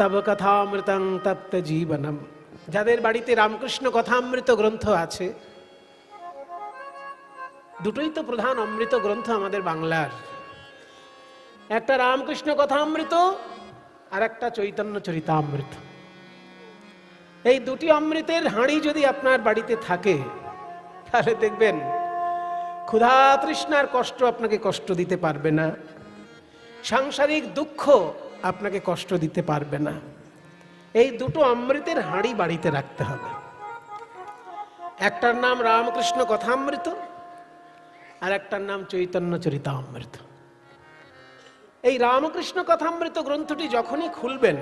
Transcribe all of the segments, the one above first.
তব কথামৃতং তপ্ত জীবনম। যাদের বাড়িতে রামকৃষ্ণ কথামৃত গ্রন্থ আছে, দুটোই তো প্রধান অমৃত গ্রন্থ আমাদের বাংলার, একটা রামকৃষ্ণ কথামৃত আর একটা চৈতন্য চরিতামৃত। এই দুটি অমৃতের হাঁড়ি যদি আপনার বাড়িতে থাকে, তাহলে দেখবেন ক্ষুধা তৃষ্ণার কষ্ট আপনাকে কষ্ট দিতে পারবে না, সাংসারিক দুঃখ আপনাকে কষ্ট দিতে পারবে না। এই দুটো অমৃতের হাঁড়ি বাড়িতে রাখতে হবে। একটার নাম রামকৃষ্ণ কথামৃত আর একটার নাম চৈতন্য চরিতামৃত। এই রামকৃষ্ণ কথামৃত গ্রন্থটি যখনই খুলবেন,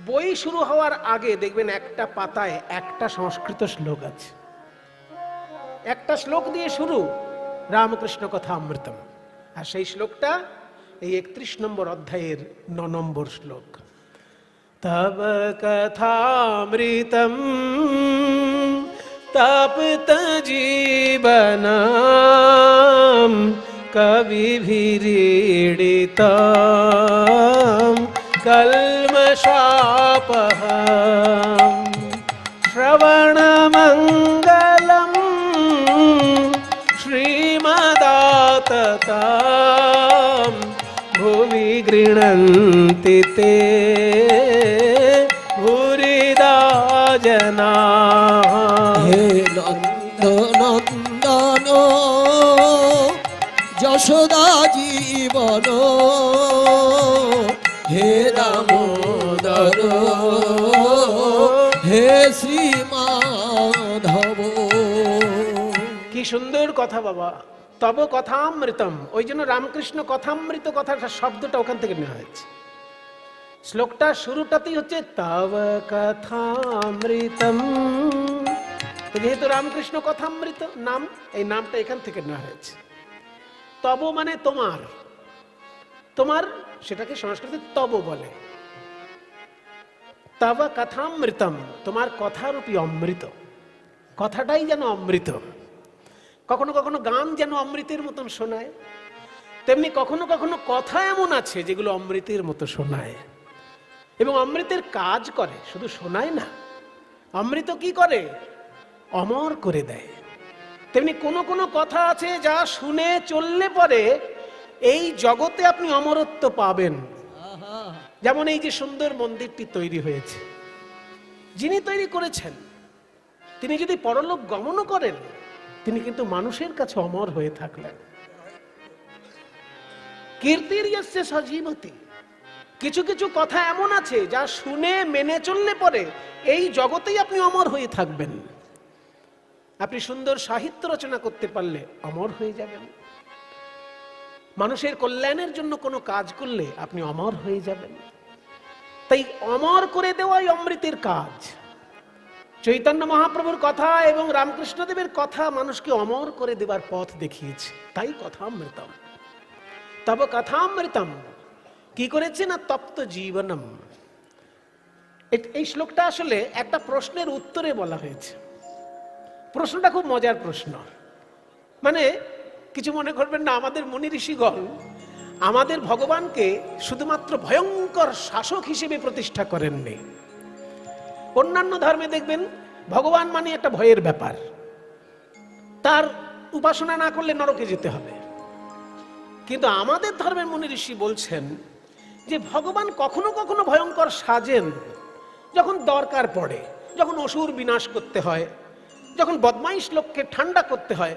বই শুরু হওয়ার আগে দেখবেন একটা পাতায় একটা সংস্কৃত শ্লোক আছে। একটা শ্লোক দিয়ে শুরু, রামকৃষ্ণ কথামৃতম। আর সেই শ্লোকটা এই 31 নম্বর অধ্যায়ের 9 নম্বর শ্লোক। তব কথামৃতম তপ্ত জীবনম কবিভিरीडितম কল্মষাপহম শ্রবণমঙ্গলম শ্রীমদাততাম ভুবি গৃহন্তি তে ভূরিদা जना। হে নন্দনন্দন যশোদা জীবন, হে দামোদর হে শ্রীমাধব। কি সুন্দর কথা বাবা, তব কথামৃতম। ওই জন্য রামকৃষ্ণ কথামৃত কথাটা শব্দটা ওখান থেকে নেওয়া হয়েছে। শ্লোকটা শুরুটাতেই হচ্ছে তব কথামৃতম। যেহেতু রামকৃষ্ণ কথামৃত নাম, এই নামটা এখান থেকে নেওয়া হয়েছে। তব মানে তোমার, তোমার সেটাকে সংস্কৃতে তব বলে। তব কথামৃতম, তোমার কথারূপী অমৃত। কথাটাই যেন অমৃত। কখনো কখনো গান যেন অমৃতের মতন শোনায়, তেমনি কখনো কখনো কথা এমন আছে যেগুলো অমৃতের মতো শোনায় এবং অমৃতের কাজ করে, শুধু শোনায় না। অমৃত কি করে? অমর করে দেয়। তেমনি কোনো কোনো কথা আছে যা শুনে চললে পরে এই জগতে আপনি অমরত্ব পাবেন। যেমন এই যে সুন্দর মন্দিরটি তৈরি হয়েছে, যিনি তৈরি করেছেন তিনি যদি পরলোক গমনও করেন, তিনি কিন্তু মানুষের কাছে অমর হয়ে থাকলেন। কীর্তির ইয়স্য সজীবতি। কিছু কিছু কথা এমন আছে যা শুনে মেনে চললে পরে এই জগতেই আপনি অমর হয়ে থাকবেন। আপনি সুন্দর সাহিত্য রচনা করতে পারলে অমর হয়ে যাবেন। মানুষের কল্যাণের জন্য কোনো কাজ করলে আপনি অমর হয়ে যাবেন। তাই অমর করে দেওয়াই অমৃতের কাজ। চৈতন্য মহাপ্রভুর কথা এবং রামকৃষ্ণদেবের কথা মানুষকে অমর করে দেবার পথ দেখিয়েছে। তাই কথামৃতম। তব কথামৃতম কি করেছে না তপ্ত জীবনম। এই শ্লোকটা আসলে একটা প্রশ্নের উত্তরে বলা হয়েছে। প্রশ্নটা খুব মজার প্রশ্ন। মানে কিছু মনে করবেন না, আমাদের মুনি ঋষিগণ আমাদের ভগবানকে শুধুমাত্র ভয়ঙ্কর শাসক হিসেবে প্রতিষ্ঠা করেননি। অন্যান্য ধর্মে দেখবেন ভগবান মানে একটা ভয়ের ব্যাপার, তার উপাসনা না করলে নরকে যেতে হবে। কিন্তু আমাদের ধর্মের মুনি ঋষি বলছেন যে ভগবান কখনো কখনো ভয়ঙ্কর সাজেন যখন দরকার পড়ে, যখন অসুর বিনাশ করতে হয়, যখন বদমাইশ লোককে ঠান্ডা করতে হয়,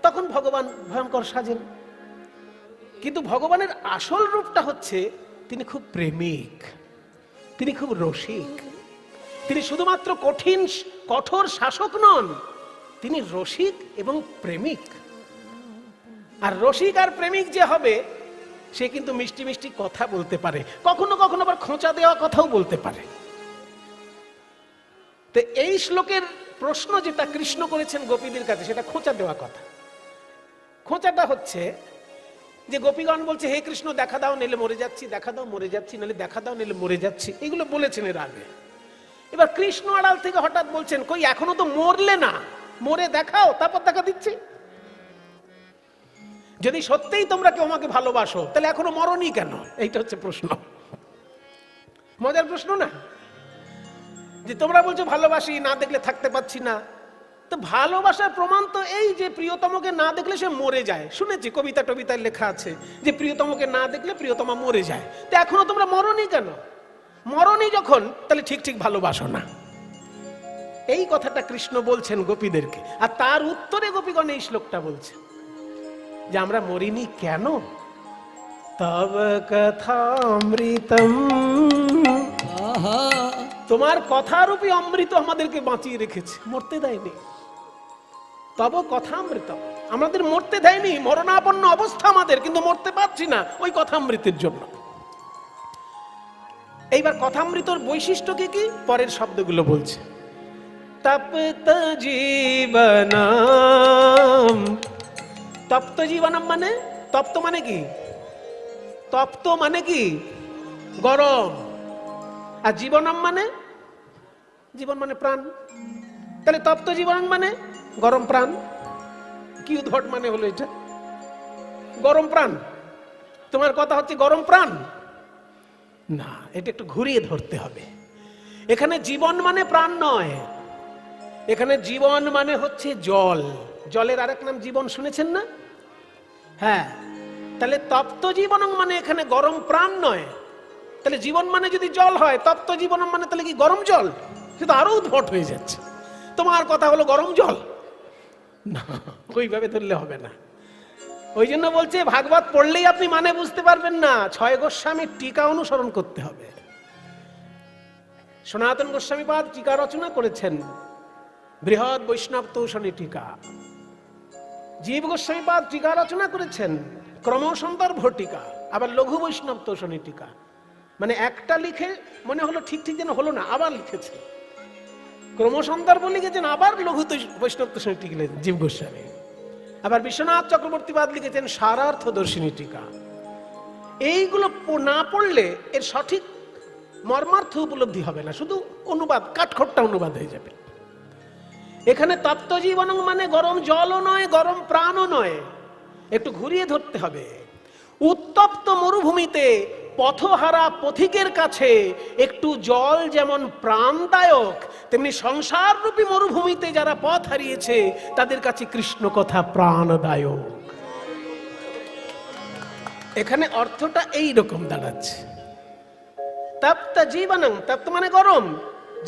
তখন ভগবান ভয়ঙ্কর সাজেন। কিন্তু ভগবানের আসল রূপটা হচ্ছে তিনি খুব প্রেমিক, তিনি খুব রসিক। তিনি শুধুমাত্র কঠোর শাসক নন, তিনি রসিক এবং প্রেমিক। আর রসিক আর প্রেমিক যে হবে সে কিন্তু মিষ্টি মিষ্টি কথা বলতে পারে, কখনো কখনো আবার খোঁচা দেওয়া কথাও বলতে পারে। তো এই শ্লোকের প্রশ্ন যেটা কৃষ্ণ করেছেন গোপীদের কাছে, সেটা খোঁচা দেওয়া কথা। খোঁচাটা হচ্ছে যে গোপীগণ বলছে হে কৃষ্ণ দেখা দাও নিলে মরে যাচ্ছি, দেখা দাও মরে যাচ্ছি, নাহলে দেখা দাও নিলে মরে যাচ্ছি, এগুলো বলেছেন এর আগে। এবার কৃষ্ণ আড়াল থেকে হঠাৎ বলছেন কই এখনো তো মরলে না, মরে দেখাও, তারপর দেখা দিচ্ছি। যদি সত্যিই তোমরা কেউ আমাকে ভালোবাসো তাহলে এখনো মরনি কেন? এইটা হচ্ছে প্রশ্ন। মজার প্রশ্ন না? যে তোমরা বলছো ভালোবাসি, না দেখলে থাকতে পাচ্ছি না। তো ভালোবাসার প্রমাণ তো এই যে প্রিয়তমকে না দেখলে সে মরে যায়। শুনেছি কবিতা টবিতায় লেখা আছে যে প্রিয়তমকে না দেখলে প্রিয়তমা মরে যায়। তো এখনো তোমরা মরনি কেন? মরনি যখন, তাহলে ঠিক ঠিক ভালোবাসো না। এই কথাটা কৃষ্ণ বলছেন গোপীদেরকে, আর তার উত্তরে গোপীগণ এই শ্লোকটা বলছে যে আমরা মরিনি কেন? তব কথামৃতম, আহা তোমার কথারূপী অমৃত আমাদেরকে বাঁচিয়ে রেখেছে, মরতে দেয়নি। তব কথামৃতম, আমাদের মরতে দেয়নি, মরণাপন্ন অবস্থা আমাদের, কিন্তু মরতে পারছি না ওই কথামৃতের জন্য। এইবার কথামৃতর বৈশিষ্ট্য কি কি পরের শব্দগুলো বলছে। তপ্ত জীবনম, তপ্ত জীবনম মানে, তপ্ত মানে কি? তপ্ত মানে কি? গরম। আর জীবনম মানে, জীবন মানে প্রাণ। তাহলে তপ্ত জীবন মানে গরম প্রাণ। কি উদ্ভট মানে হলো এটা? গরম প্রাণ, তোমার কথা হচ্ছে গরম প্রাণ না, এটা একটু ঘুরিয়ে ধরতে হবে। এখানে জীবন মানে প্রাণ নয়, এখানে জীবন মানে হচ্ছে জল। জলের আরেক নাম জীবন, শুনেছেন না? হ্যাঁ, তাহলে তপ্ত জীবন মানে এখানে গরম প্রাণ নয়। তাহলে জীবন মানে যদি জল হয়, তপ্ত জীবন মানে তাহলে কি গরম জল? সেটা আরো উদ্ভট হয়ে যাচ্ছে। তোমার কথা হলো গরম জল না, ওইভাবে ধরলে হবে না। ওই জন্য বলছে ভাগবত পড়লেই আপনি মানে বুঝতে পারবেন না, 6 গোস্বামীর টিকা অনুসরণ করতে হবে। সনাতন গোস্বামীপাদ টিকা রচনা করেছেন, বৃহৎ বৈষ্ণব তৌষণী টিকা। জীব গোস্বামীপাদ টিকা রচনা করেছেন, ক্রমসন্দর্ভ টিকা। আবার লঘু বৈষ্ণব তৌষণী টিকা, মানে একটা লিখে মনে হলো ঠিক ঠিক যেন হলো না, আবার লিখেছে। ক্রমসন্দর্ভ লিখেছেন, আবার লঘু বৈষ্ণব তৌষণী টিকা লিখেছেন জীব গোস্বামী। আবার বিশ্বনাথ চক্রবর্তীপাদ লিখেছেন সারার্থ দর্শিনী টিকা। এইগুলো না পড়লে এর সঠিক মর্মার্থ উপলব্ধি হবে না, শুধু অনুবাদ, কাঠখোট্টা অনুবাদ হয়ে যাবে। এখানে তপ্ত জীবন মানে গরম জলও নয়, গরম প্রাণও নয়, একটু ঘুরিয়ে ধরতে হবে। উত্তপ্ত মরুভূমিতে পথহারা পথিকের কাছে একটু জল যেমন প্রাণদায়ক, তেমনি সংসার রূপী মরুভূমিতে যারা পথ হারিয়েছে তাদের কাছে কৃষ্ণ কথা প্রাণদায়ক। এখানে অর্থটা এই রকম দাঁড়াচ্ছে। তপ্ত জীবনং, তপ্ত মানে গরম,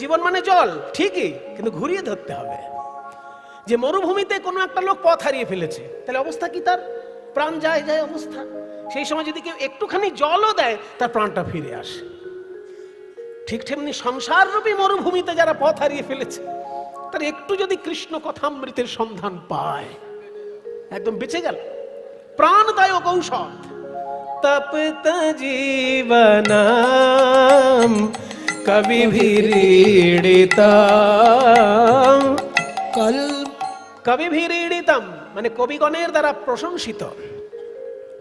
জীবন মানে জল, ঠিকই, কিন্তু ঘুরিয়ে ধরতে হবে। যে মরুভূমিতে কোনো একটা লোক পথ হারিয়ে ফেলেছে, তাহলে অবস্থা কি তার? প্রাণ যায় যায় অবস্থা। সেই সময় যদি কেউ একটুখানি জলও দেয়, তার প্রাণটা ফিরে আসে। ঠিক তেমনি সংসার রূপী মরুভূমিতে যারা পথ হারিয়ে ফেলেছে, তার একটু যদি কৃষ্ণ কথামৃতের সন্ধান পায়, একদম বেঁচে গেল, প্রাণদায়ক ঔষধ। তপ্ত জীবনম কবিভিরীড়িতম, কবিভিরীড়িতম মানে কবিগণের দ্বারা প্রশংসিত।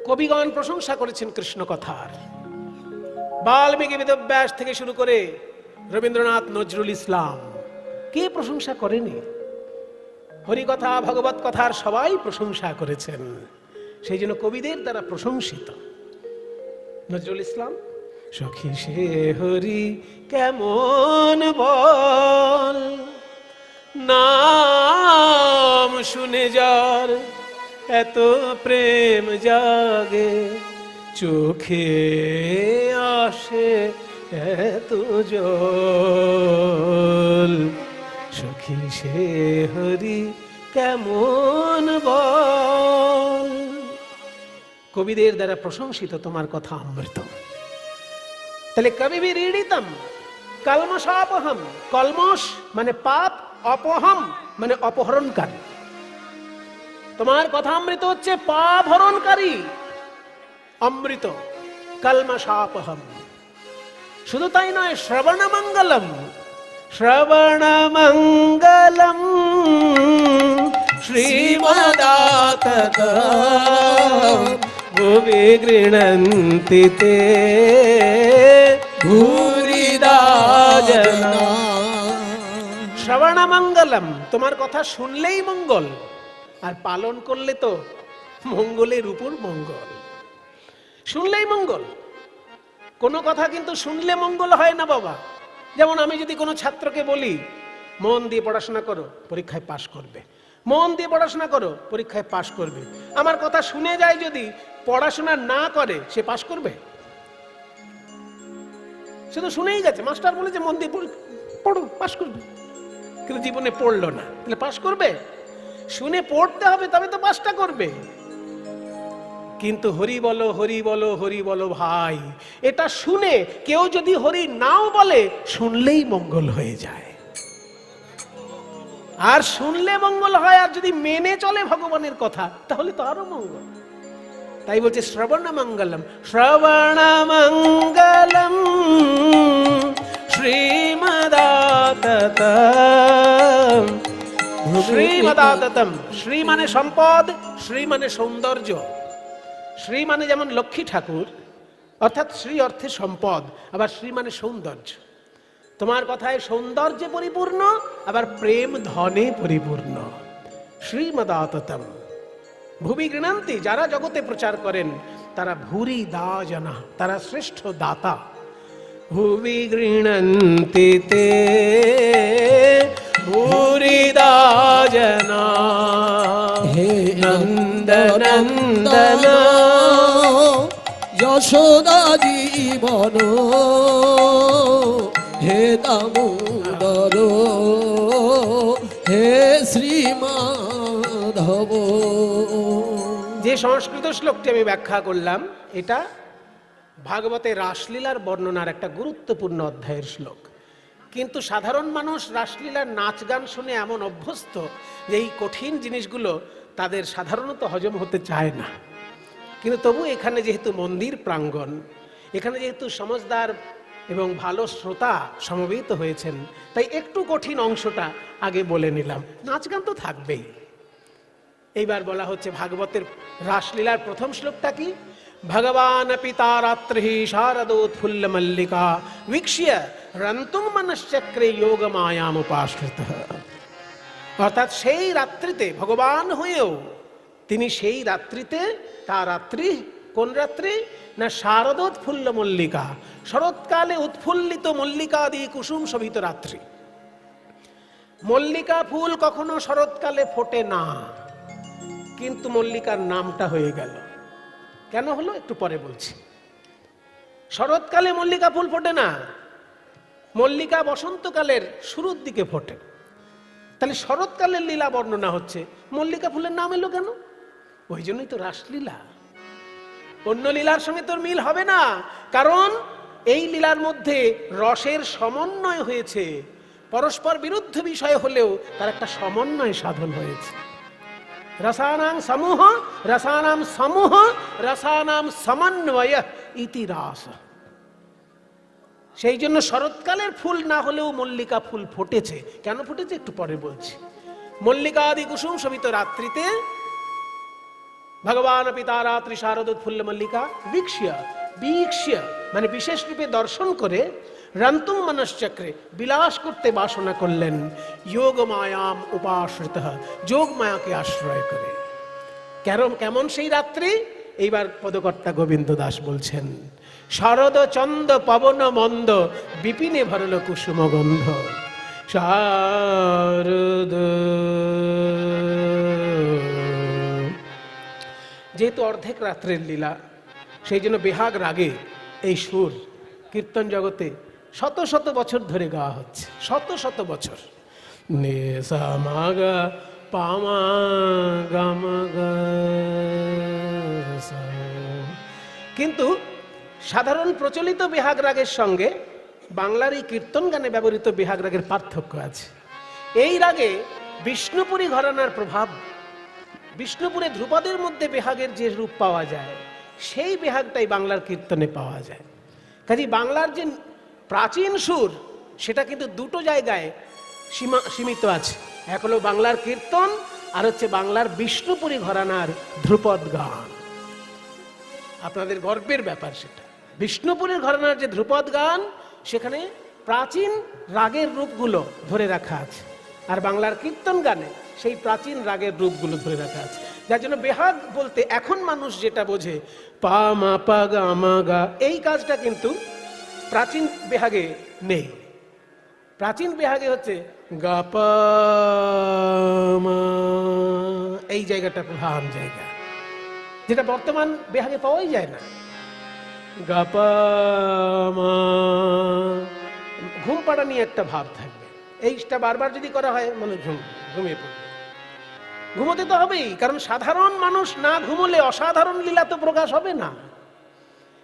কবিগণ প্রশংসা করেছেন কৃষ্ণ কথার। বাল্মীকি বেদব্যাস থেকে শুরু করে রবীন্দ্রনাথ, নজরুল ইসলাম, কে প্রশংসা করেনি? হরিকথা, ভগবত কথার সবাই প্রশংসা করেছেন, সেই জন্য কবিদের দ্বারা প্রশংসিত। নজরুল ইসলাম, সখী সে হরি কেমন বল, নাম শুনে যার এত প্রেম জাগে, চোখে আসে এত জল, সখী সে হরি কেমন বল। কবিদের দ্বারা প্রশংসিত তোমার কথা অমৃত। তাহলে কবিভিরীড়িতম, কলমশাপহম, কলমশ মানে পাপ, অপহম মানে অপহরণকারী। তোমার কথা অমৃত হচ্ছে পাপ হরণকারী অমৃত, কলমশাপহম। শুধু তাই নয়, শ্রবণ মঙ্গলম, শ্রবণ মঙ্গলম শ্রীমদাতত ভুবি গৃণন্তি তে ভূরিদা জনা। শ্রবণ মঙ্গলম, তোমার কথা শুনলেই মঙ্গল, আর পালন করলে তো মঙ্গলের উপর মঙ্গল। শুনলেই মঙ্গল, কোনো কথা কিন্তু শুনলে মঙ্গল হয় না বাবা। যেমন আমি যদি কোনো ছাত্রকে বলি মন দিয়ে পড়াশোনা করো, পরীক্ষায় পাশ করবে, মন দিয়ে পড়াশোনা করো, পরীক্ষায় পাশ করবে, আমার কথা শুনে যায় যদি পড়াশোনা না করে, সে পাশ করবে? সে তো শুনেই গেছে, মাস্টার বলেছে মন দিয়ে পড়ো, পাশ করবে, কিন্তু জীবনে পড়লো না, তাহলে পাশ করবে? শুনে পড়তে হবে, তবে তো পাশটা করবে। কিন্তু হরি বলো, হরি বলো, হরি বলো ভাই, এটা শুনে কেউ যদি হরি নাও বলে, শুনলেই মঙ্গল হয়ে যায়। আর শুনলে মঙ্গল হয়, আর যদি মেনে চলে ভগবানের কথা, তাহলে তো আরো মঙ্গল। তাই বলছে শ্রবণ মঙ্গলম, শ্রবণ মঙ্গলম শ্রীমদাততম। শ্রীমদাততম, শ্রী মানে সম্পদ, শ্রী মানে সৌন্দর্য। শ্রী মানে যেমন লক্ষ্মী ঠাকুর, অর্থাৎ শ্রী অর্থে সম্পদ, আবার শ্রী মানে সৌন্দর্য। তোমার কথায় সৌন্দর্যে পরিপূর্ণ, আবার প্রেম ধনে পরিপূর্ণ। শ্রীমদাততম ভুবি গৃণান্তি, যারা জগতে প্রচার করেন তারা ভুরি দা জানা, তারা শ্রেষ্ঠ দাতা। ভুবি গৃণন্তি তে ভুরি দা জানা, হে নন্দনন্দন যশোদা জীবন, হে দামোদর, হে শ্রীমাধব। যে সংস্কৃত শ্লোকটি আমি ব্যাখ্যা করলাম, এটা ভাগবতের রাসলীলার বর্ণনার একটা গুরুত্বপূর্ণ অধ্যায়ের শ্লোক। কিন্তু সাধারণ মানুষ রাসলীলার নাচ গান শুনে এমন অভ্যস্ত যে এই কঠিন জিনিসগুলো তাদের সাধারণত হজম হতে চায় না। কিন্তু তবু এখানে যেহেতু মন্দির প্রাঙ্গণ, এখানে যেহেতু সমজদার এবং ভালো শ্রোতা সমবেত হয়েছেন, তাই একটু কঠিন অংশটা আগে বলে নিলাম। নাচ গান তো থাকবেই। এইবার বলা হচ্ছে ভাগবতের রাসলীলার প্রথম শ্লোকটা কি? ভগবান পিতা রাত্রি শারদোৎফুল্ল মল্লিকা వీక్ష్య রন্তুং মনশ্চক্রে যোগ মায়াম উপাশ্রিত। অর্থাৎ সেই রাত্রিতে ভগবান হয়েও তিনি সেই রাত্রিতে, তার রাত্রি কোন রাত্রি না? শারদোৎফুল্ল মল্লিকা, শরৎকালে উৎফুল্লিত মল্লিকাদি কুসুম শোভিত রাত্রি। মল্লিকা ফুল কখনো শরৎকালে ফোটে না, কিন্তু মল্লিকার নামটা হয়ে গেল। কেন হলো একটু পরে বলছি। শরৎকালে মল্লিকা ফুল ফোটে না, মল্লিকা বসন্তকালের শুরুর দিকে ফোটে। তাহলে শরৎকালের লীলা বর্ণনা হচ্ছে, মল্লিকা ফুলের নাম এলো কেন? ওই জন্যই তো রাসলীলা। অন্য লীলার সঙ্গে তোর মিল হবে না, কারণ এই লীলার মধ্যে রসের সমন্বয় হয়েছে। পরস্পর বিরুদ্ধ বিষয় হলেও তার একটা সমন্বয় সাধন হয়েছে। রসানাং সমূহ, রসানাম সমূহ, রসানাম সমন্বয় ইতি রাস। সেই জন্য শরৎকালের ফুল না হলেও মল্লিকা ফুল ফুটেছে। কেন ফুটেছে একটু পরে বলছি। মল্লিকা আদি কুসুম শোভিত রাত্রিতে ভগবান পিতা রাত্রি শারদোৎফুল্ল মল্লিকা వీక్ష్య, వీక్ష్య মানে বিশেষ রূপে দর্শন করে, রন্তুং মনশ্চক্রে বিলাস করতে বাসনা করলেন, যোগ মায়াম উপাশ্রিত, যোগ মায়াকে আশ্রয় করে। কেমন সেই রাত্রি? এইবার পদকর্তা গোবিন্দ দাস বলছেন, শারদ চন্দ পবন মন্দ বিপিনে ভরল কুসুম গন্ধ। শারদ, যেহেতু অর্ধেক রাত্রের লীলা, সেই জন্য বেহাগ রাগে এই সুর কীর্তন জগতে শত শত বছর ধরে গাওয়া হচ্ছে, শত শত বছর। নে সা মা গা পা মা গা মা গা সা। কিন্তু সাধারণ প্রচলিত বেহাগ রাগের সঙ্গে বাংলার এই কীর্তন গানে ব্যবহৃত বেহাগ রাগের পার্থক্য আছে। এই রাগে বিষ্ণুপুরী ঘরানার প্রভাব, বিষ্ণুপুরে ধ্রুপদের মধ্যে বেহাগের যে রূপ পাওয়া যায়, সেই বেহাগটাই বাংলার কীর্তনে পাওয়া যায়। কাজেই বাংলার যে প্রাচীন সুর, সেটা কিন্তু দুটো জায়গায় সীমিত আছে। এক হলো বাংলার কীর্তন, আর হচ্ছে বাংলার বিষ্ণুপুরী ঘরানার ধ্রুপদ গান। আপনাদের গর্বের ব্যাপার সেটা। বিষ্ণুপুরের ঘরানার যে ধ্রুপদ গান, সেখানে প্রাচীন রাগের রূপগুলো ধরে রাখা আছে, আর বাংলার কীর্তন গানে সেই প্রাচীন রাগের রূপগুলো ধরে রাখা আছে। যার জন্য বেহাগ বলতে এখন মানুষ যেটা বোঝে পা মা পা গা মা গা, এই কাজটা কিন্তু প্রাচীন বেহাগে নেই। প্রাচীন বেহাগে হচ্ছে গাপা মা, এই জায়গাটা প্রধান জায়গা, যেটা বর্তমান বেহাগে পাওয়াই যায় না। গাপা মা, ঘুম পাড়া নিয়ে একটা ভাব থাকবে। এইটা বারবার যদি করা হয় মানুষ ঘুমিয়ে পড়বে। ঘুমোতে তো হবেই, কারণ সাধারণ মানুষ না ঘুমোলে অসাধারণ লীলা তো প্রকাশ হবে না।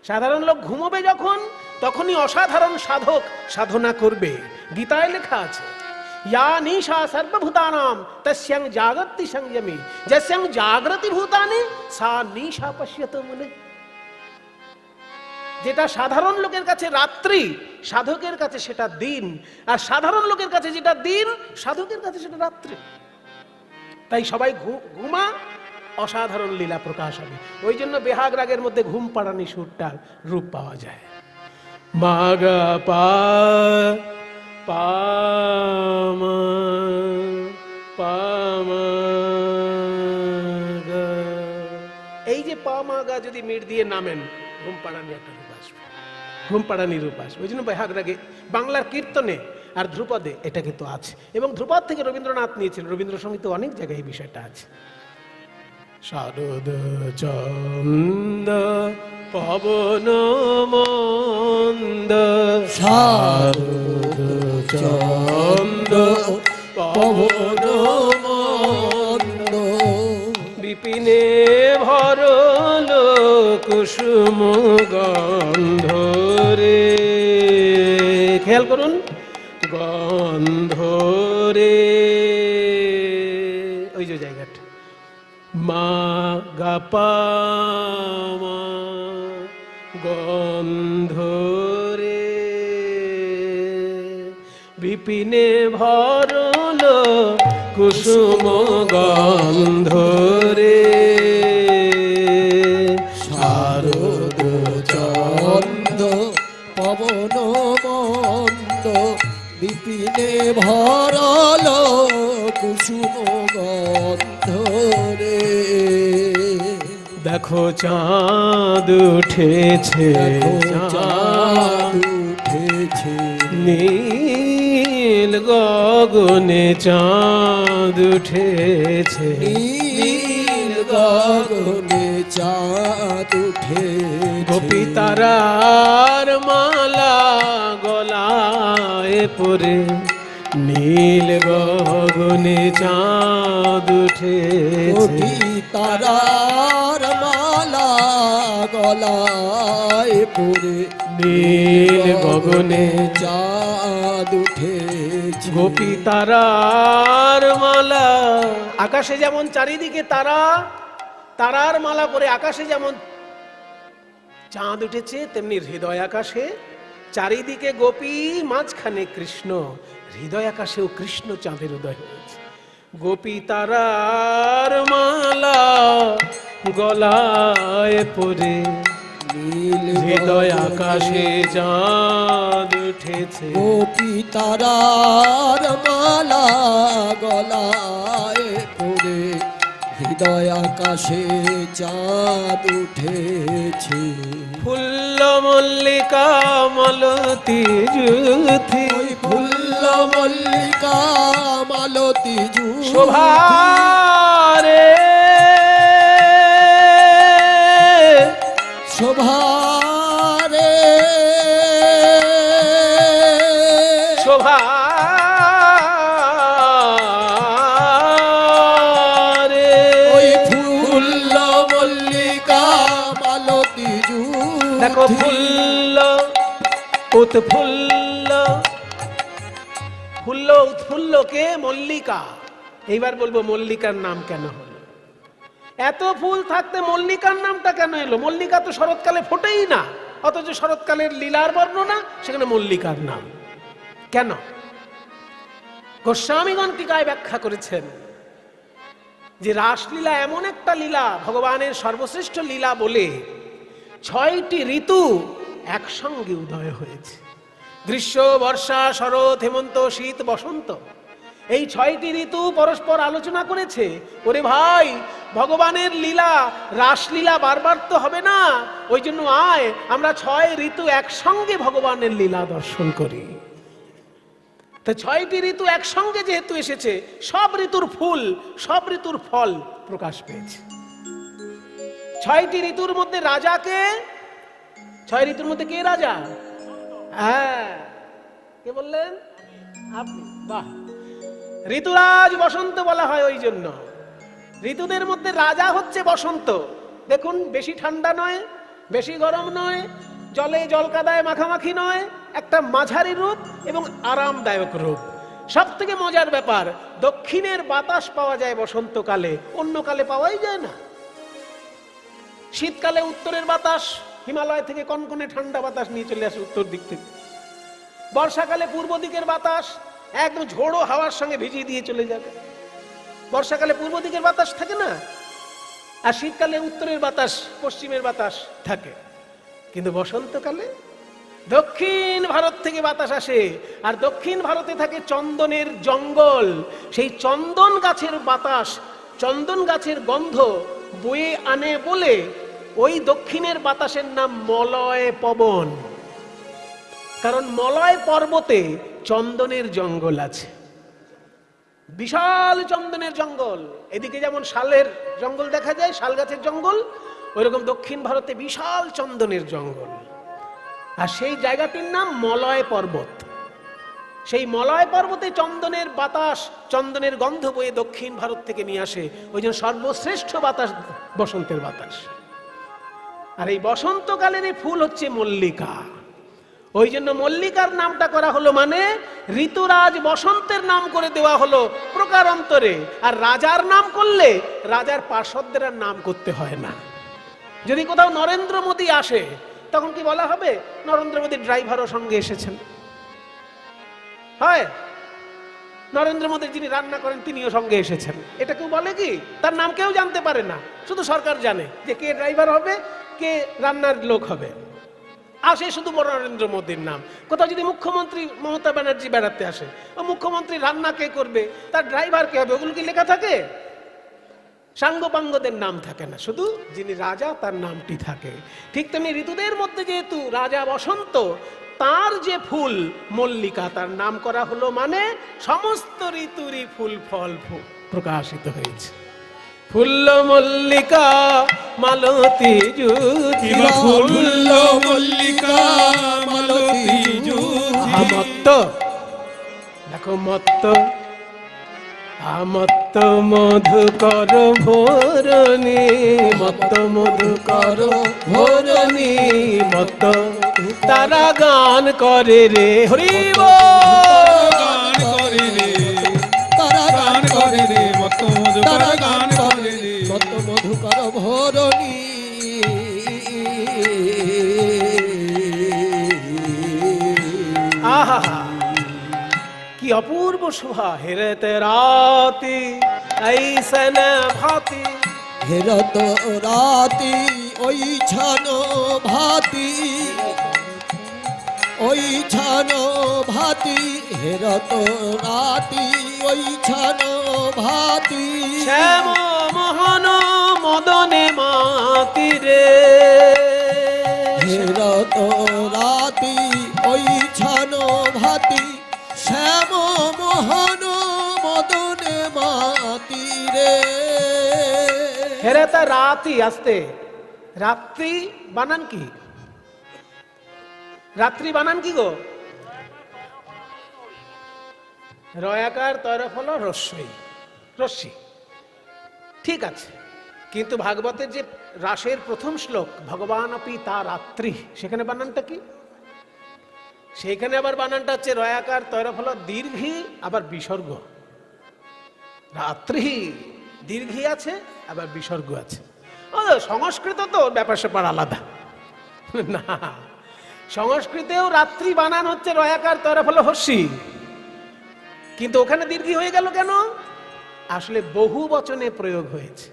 সাধারণ লোক ঘুমোবে যখন, তখনই অসাধারণ সাধক সাধনা করবে। গীতায় লেখা আছে, ইয়া নিশা সর্বভূতানাম তস্যাং জাগর্তি সংযমী যস্যাং জাগ্রতি ভূতানি সা নিশা পশ্যত মুনে। যেটা সাধারণ লোকের কাছে রাত্রি, সাধকের কাছে সেটা দিন, আর সাধারণ লোকের কাছে যেটা দিন, সাধকের কাছে সেটা রাত্রি। তাই সবাই ঘুমা, অসাধারণ লীলা প্রকাশ হবে। ওই জন্য বেহাগ রাগের মধ্যে ঘুম পাড়ানি সুরটার রূপ পাওয়া যায়। মাগা পা পামা পামা গা, এই যে পামা গা যদি মিট দিয়ে নামেন, ঘুম পাড়ানি একটা রূপ আসবে, ঘুম পাড়ানি রূপ আসবে। ওই জন্য বেহাগ রাগে বাংলার কীর্তনে আর ধ্রুপদে এটা কিন্তু আছে, এবং ধ্রুপদ থেকে রবীন্দ্রনাথ নিয়েছিলেন। রবীন্দ্রসঙ্গীতে অনেক জায়গায় এই বিষয়টা আছে। শারদ চন্দ পবন মন্দ, শারদ চন্দ পবন মন্দ, বিপিনে ভরল কুসুম গন্ধ রে। খেয়াল করুন, গন্ধ রে, ওই যে জায়গাটা মা গাপা মা, গন্ধ রে, বিপিনে ভরল কুসুম গন্ধ রে। শারদ চন্দ পবন মন্দ, বিপিনে ভরল কুসুম গন্ধ রে। দেখো চাঁদ উঠেছে, চাঁদ উঠেছে, নীল গগনে চাঁদ উঠেছে, নীল গগনে চাঁদ উঠেছে। গোপী তারার মালা গলায় পরে, নীল গগনে চাঁদ উঠেছে। গোপী তারার মালা গলায় পরে, নীল গগনে চাঁদ উঠেছে। গোপী তারার মালা, আকাশে যেমন চারিদিকে তারা, তারার মালা পরে আকাশে যেমন চাঁদ উঠেছে, তেমনি হৃদয় আকাশে চারিদিকে গোপী, মাঝখানে কৃষ্ণ। হৃদয় আকাশেও কৃষ্ণ চাঁদের উদয় হয়েছে। গোপী তারার মালা গলায় পরে, নীল হৃদয় আকাশে চাঁদ উঠেছে। গোপী তারার মালা গলায় পরে, হৃদয় আকাশে চাঁদ উঠেছে। ফুল্ল মল্লিকা মালতী যুথি, ফুল্ল মল্লিকা মালতী যুথি, শোভারে শোভারে শোভারে, ওই ফুল্ল মল্লিকা মালতী যুথি। দেখো ফুল্ল উৎফুল্ল, ফুল্ল উৎফুল্লকে মল্লিকা। এইবার বলবো মল্লিকার নাম কেন হলো? এত ফুল থাকতে মল্লিকার নামটা কেন এলো? মল্লিকা তো শরৎকালে ফোটেই না, অথচ শরৎকালের লীলার বর্ণনা, সেখানে মল্লিকার নাম কেন? গোস্বামীগণ টিকায় ব্যাখ্যা করেছেন যে রাসলীলা এমন একটা লীলা, ভগবানের সর্বশ্রেষ্ঠ লীলা বলে 6টি ঋতু একসঙ্গে উদয় হয়েছে। গ্রীষ্ম, বর্ষা, শরৎ, হেমন্ত, শীত, বসন্ত, এই 6টি ঋতু পরস্পর আলোচনা করেছে। ওরে ভাই, ভগবানের লীলা, রাসলীলা বারবার তো হবে না। ওই জন্য আয় আমরা 6 ঋতু একসঙ্গে ভগবানের লীলা দর্শন করি। তো 6টি ঋতু একসঙ্গে যেহেতু এসেছে, সব ঋতুর ফুল, সব ঋতুর ফল প্রকাশ পেয়েছে। 6টি ঋতুর মধ্যে রাজাকে, 6 ঋতুর মধ্যে কে রাজা? হ্যাঁ, কে বললেন? আপনি। বাহ, ঋতুরাজ বসন্ত বলা হয় ওই জন্য। ঋতুদের মধ্যে রাজা হচ্ছে বসন্ত। দেখুন, বেশি ঠান্ডা নয়, বেশি গরম নয়, জলে জল কাদায় মাখামাখি নয়, একটা মাঝারি রূপ এবং আরামদায়ক রূপ। সব থেকে মজার ব্যাপার, দক্ষিণের বাতাস পাওয়া যায় বসন্তকালে, অন্য কালে পাওয়াই যায় না। শীতকালে উত্তরের বাতাস, হিমালয় থেকে কনকনে ঠান্ডা বাতাস নিয়ে চলে আসে উত্তর দিক থেকে। বর্ষাকালে পূর্ব দিকের বাতাস একদম ঝোড়ো হাওয়ার সঙ্গে ভিজিয়ে দিয়ে চলে যাবে। বর্ষাকালে পূর্ব দিকের বাতাস থাকে না, আর শীতকালে উত্তরের বাতাস, পশ্চিমের বাতাস থাকে। কিন্তু বসন্তকালে দক্ষিণ ভারত থেকে বাতাস আসে, আর দক্ষিণ ভারতে থাকে চন্দনের জঙ্গল। সেই চন্দন গাছের বাতাস, চন্দন গাছের গন্ধ বয়ে আনে বলে ওই দক্ষিণের বাতাসের নাম মলয় পবন। কারণ মলয় পর্বতে চন্দনের জঙ্গল আছে, বিশাল চন্দনের জঙ্গল। এদিকে যেমন শালের জঙ্গল দেখা যায়, শাল গাছের জঙ্গল, ওইরকম দক্ষিণ ভারতে বিশাল চন্দনের জঙ্গল। আর সেই জায়গাটির নাম মলয় পর্বত। সেই মলয় পর্বতে চন্দনের বাতাস, চন্দনের গন্ধ বয়ে দক্ষিণ ভারত থেকে নিয়ে আসে। ওই জন্য সর্বশ্রেষ্ঠ বাতাস বসন্তের বাতাস। আর এই বসন্তকালের এই ফুল হচ্ছে মল্লিকা। ওই জন্য মল্লিকার নামটা করা হলো, মানে ঋতুরাজ বসন্তের নাম করে দেওয়া হলো প্রকারান্তরে। আর রাজার নাম করলে রাজার পার্ষদদের নাম করতে হয় না। যদি কোথাও নরেন্দ্র মোদী আসে, তখন কি বলা হবে নরেন্দ্র মোদীর ড্রাইভারও সঙ্গে এসেছেন? হয় নরেন্দ্র মোদী যিনি রান্না করেন তিনিও সঙ্গে এসেছেন, এটা কেউ বলে কি? তার নাম কেউ জানতে পারে না, শুধু সরকার জানে যে কে ড্রাইভার হবে, কে রান্নার লোক হবে। আসে শুধু নরেন্দ্র মোদীর নাম। কোথাও যদি মুখ্যমন্ত্রী মমতা ব্যানার্জি বেড়াতে আসে, ও মুখ্যমন্ত্রী রান্না কে করবে, তার ড্রাইভার কে হবে, ওগুলো কি লেখা থাকে? সাঙ্গপাঙ্গদের নাম থাকে না, শুধু যিনি রাজা তার নামটি থাকে। ঠিক তেমনি ঋতুদের মধ্যে যেহেতু রাজা বসন্ত, তার যে ফুল মল্লিকা, তার নাম করা হলো, মানে সমস্ত ঋতুরই ফুল ফল প্রকাশিত হয়েছে। ফুল্ল মল্লিকা মালতী জুতি, ফুল্ল মল্লিকা মালতী জুতি। মত্ত, দেখো মত্ত, আমত্ত মধুকর ভোরনি, মত্ত মধুকর ভোরনি, মত্ত তারা গান করে রে, হরি বল। গান করে রে, তারা গান করে রে, মত মধুকর গান করে রে, মত মধুকর ভোরনি। আহা, কি অপূর্ব শোভা। হেরত রাতি ऐसन भांति, হেরত রাতি ওই ছানো ভাতি, ওই ছানো ভাতি, হেরত রাতি ওই ছানো ভাতি। শ্যাম মোহন মদনে মাতি রে, হেরত রাতি ওই ছানো ভাতি, শ্যাম মোহন মদনে মাতি রে। হেরত রাতি, আসতে, রাত্রি বানান কি? রাত্রি বানান কি গো? রয়াকার তরফল রস্যই, রশ্মি, ঠিক আছে। কিন্তু ভাগবতের যে রাসের প্রথম শ্লোক, ভগবান আপি তা রাত্রি, সেখানে বানানটা কি? সেখানে আবার বানানটা হচ্ছে রয়াকার তরফল দীর্ঘি, আবার বিসর্গ। রাত্রি দীর্ঘি আছে, আবার বিসর্গ আছে। ও সংস্কৃত তো ব্যাপার স্যাপার আলাদা না, সংস্কৃতেও রাত্রি বানান হচ্ছে রয়াকার তরফল হস্যি, কিন্তু ওখানে দীর্ঘি হয়ে গেল কেন? আসলে বহু বচনে প্রয়োগ হয়েছে,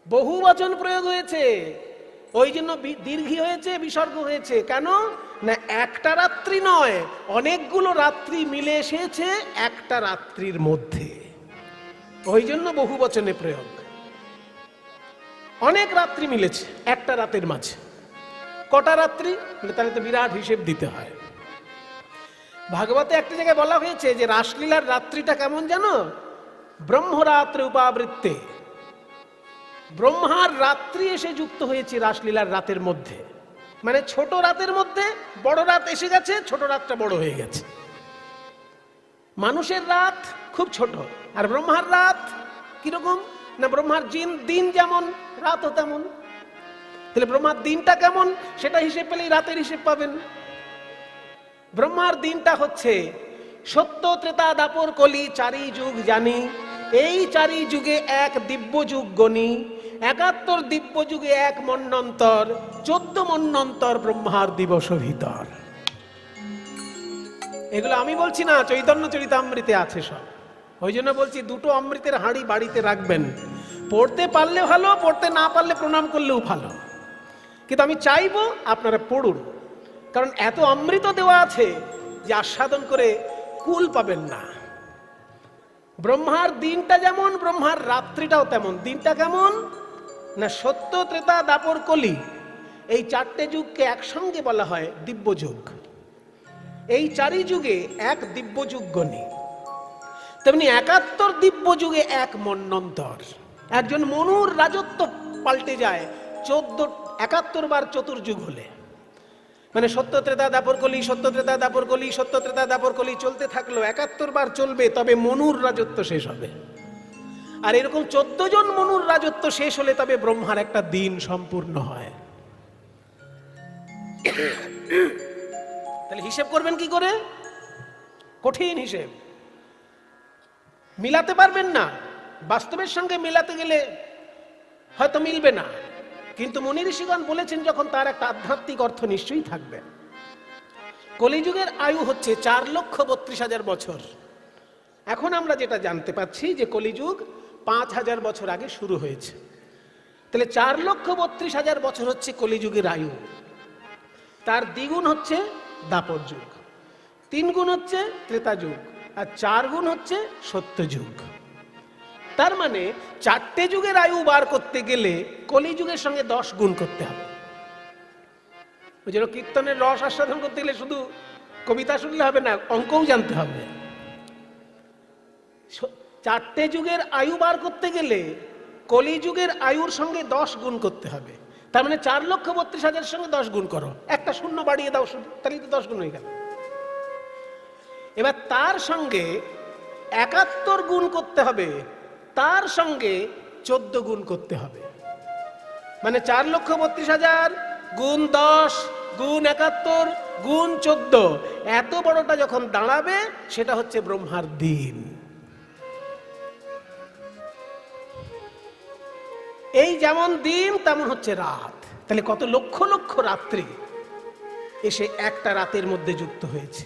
বহু বচন প্রয়োগ হয়েছে, ওই জন্য দীর্ঘি হয়েছে, বিসর্গ হয়েছে। কেন না, একটা রাত্রি নয়, অনেকগুলো রাত্রি মিলে এসেছে একটা রাত্রির মধ্যে, ওই জন্য বহু বচনে প্রয়োগ। অনেক রাত্রি মিলেছে একটা রাতের মাঝে। কটা রাত্রি? তাহলে তো বিরাট হিসেব দিতে হয়। ভাগবতে একটা জায়গায় বলা হয়েছে যে রাসলীলার রাত্রিটা কেমন জানো? ব্রহ্মরাত্রি উপাবৃত্তে, ব্রহ্মার রাত্রি এসে যুক্ত হয়েছে রাসলীলার রাতের মধ্যে। মানে ছোট রাতের মধ্যে বড় রাত এসে গেছে, ছোট রাতটা বড় হয়ে গেছে। মানুষের রাত খুব ছোট, আর ব্রহ্মার রাত কিরকম না, ব্রহ্মার দিন যেমন রাতও তেমন। তাহলে ব্রহ্মার দিনটা কেমন সেটা হিসেব পেলেই রাতের হিসেব পাবেন। ব্রহ্মার দিনটা হচ্ছে সত্য ত্রেতা দাপর কলি চারি যুগ জানি, এই চারি যুগে এক দিব্য যুগ গণি, ৭১ দিব্য যুগে এক মন্বন্তর, ১৪ মন্বন্তর ব্রহ্মার দিবস ভিতর। এগুলো আমি বলছি না, চৈতন্য চরিতামৃতে আছে সব। ওই জন্য বলছি দুটো অমৃতের হাঁড়ি বাড়িতে রাখবেন। পড়তে পারলে ভালো, পড়তে না পারলে প্রণাম করলেও ভালো, কিন্তু আমি চাইবো আপনারা পড়ুন, কারণ এত অমৃত দেওয়া আছে যে আস্বাদন করে কুল পাবেন না। ব্রহ্মার দিনটা যেমন ব্রহ্মার রাত্রিটাও তেমন। দিনটা কেমন না, সত্য ত্রেতা দাপর কলি, এই চারটে যুগকে একসঙ্গে বলা হয় দিব্য যুগ। এই চারি যুগে এক দিব্য যুগ গণি, তেমনি ৭১ দিব্য যুগে এক মন্বন্তর। একজন মনুর রাজত্ব পাল্টে যায় ৭১ বার চতুর্যুগ হলে। মানে সত্য ত্রেতা দাপর কলি, সত্য ত্রেতা দাপর কলি, সত্য ত্রেতা দাপর কলি চলতে থাকলো, ৭১ বার চলবে, তবে মনুর রাজত্ব শেষ হবে। আর এরকম ১৪ জন মনুর রাজত্ব শেষ হলে তবে ব্রহ্মার একটা দিন সম্পূর্ণ হয়। তাহলে হিসেব করবেন কি করে? কঠিন হিসেব, মিলাতে পারবেন না। বাস্তবের সঙ্গে মিলাতে গেলে হয়তো মিলবে না, কিন্তু মুনি ঋষিগণ বলেছেন যখন, তার একটা আধ্যাত্মিক অর্থ নিশ্চয়ই থাকবে। কলিযুগের আয়ু হচ্ছে ৪,৩২,০০০ বছর। এখন আমরা যেটা জানতে পাচ্ছি যে কলিযুগ ৫,০০০ বছর আগে শুরু হয়েছে। তাহলে ৪,৩২,০০০ বছর হচ্ছে কলিযুগের আয়ু। তার দ্বিগুণ হচ্ছে দাপর যুগ, ৩ গুণ হচ্ছে ত্রেতা যুগ, আর ৪ গুণ হচ্ছে সত্য যুগ। তার মানে ৪টে যুগের আয়ু বার করতে গেলে কলিযুগের সঙ্গে ১০ গুণ করতে হবে। ওই জন্য কীর্তনের রস আস্বাদন করতে গেলে শুধু কবিতা শুনলে হবে না, অঙ্কও জানতে হবে। ৪টে যুগের আয়ু বার করতে গেলে কলিযুগের আয়ুর সঙ্গে ১০ গুণ করতে হবে। তার মানে ৪,৩২,০০০ সঙ্গে ১০ গুণ করো, একটা শূন্য বাড়িয়ে দাও, তাহলেই তো ১০ গুণ হয়ে গেল। এবার তার সঙ্গে ৭১ গুণ করতে হবে, তার সঙ্গে ১৪ গুণ করতে হবে। মানে ৪,৩২,০০০ গুণ ১০ গুণ ৭১ গুণ ১৪, এত বড়টা যখন দাঁড়াবে সেটা হচ্ছে ব্রহ্মার দিন। এই যেমন দিন তেমন হচ্ছে রাত। তাহলে কত লক্ষ লক্ষ রাত্রি এসে একটা রাতের মধ্যে যুক্ত হয়েছে।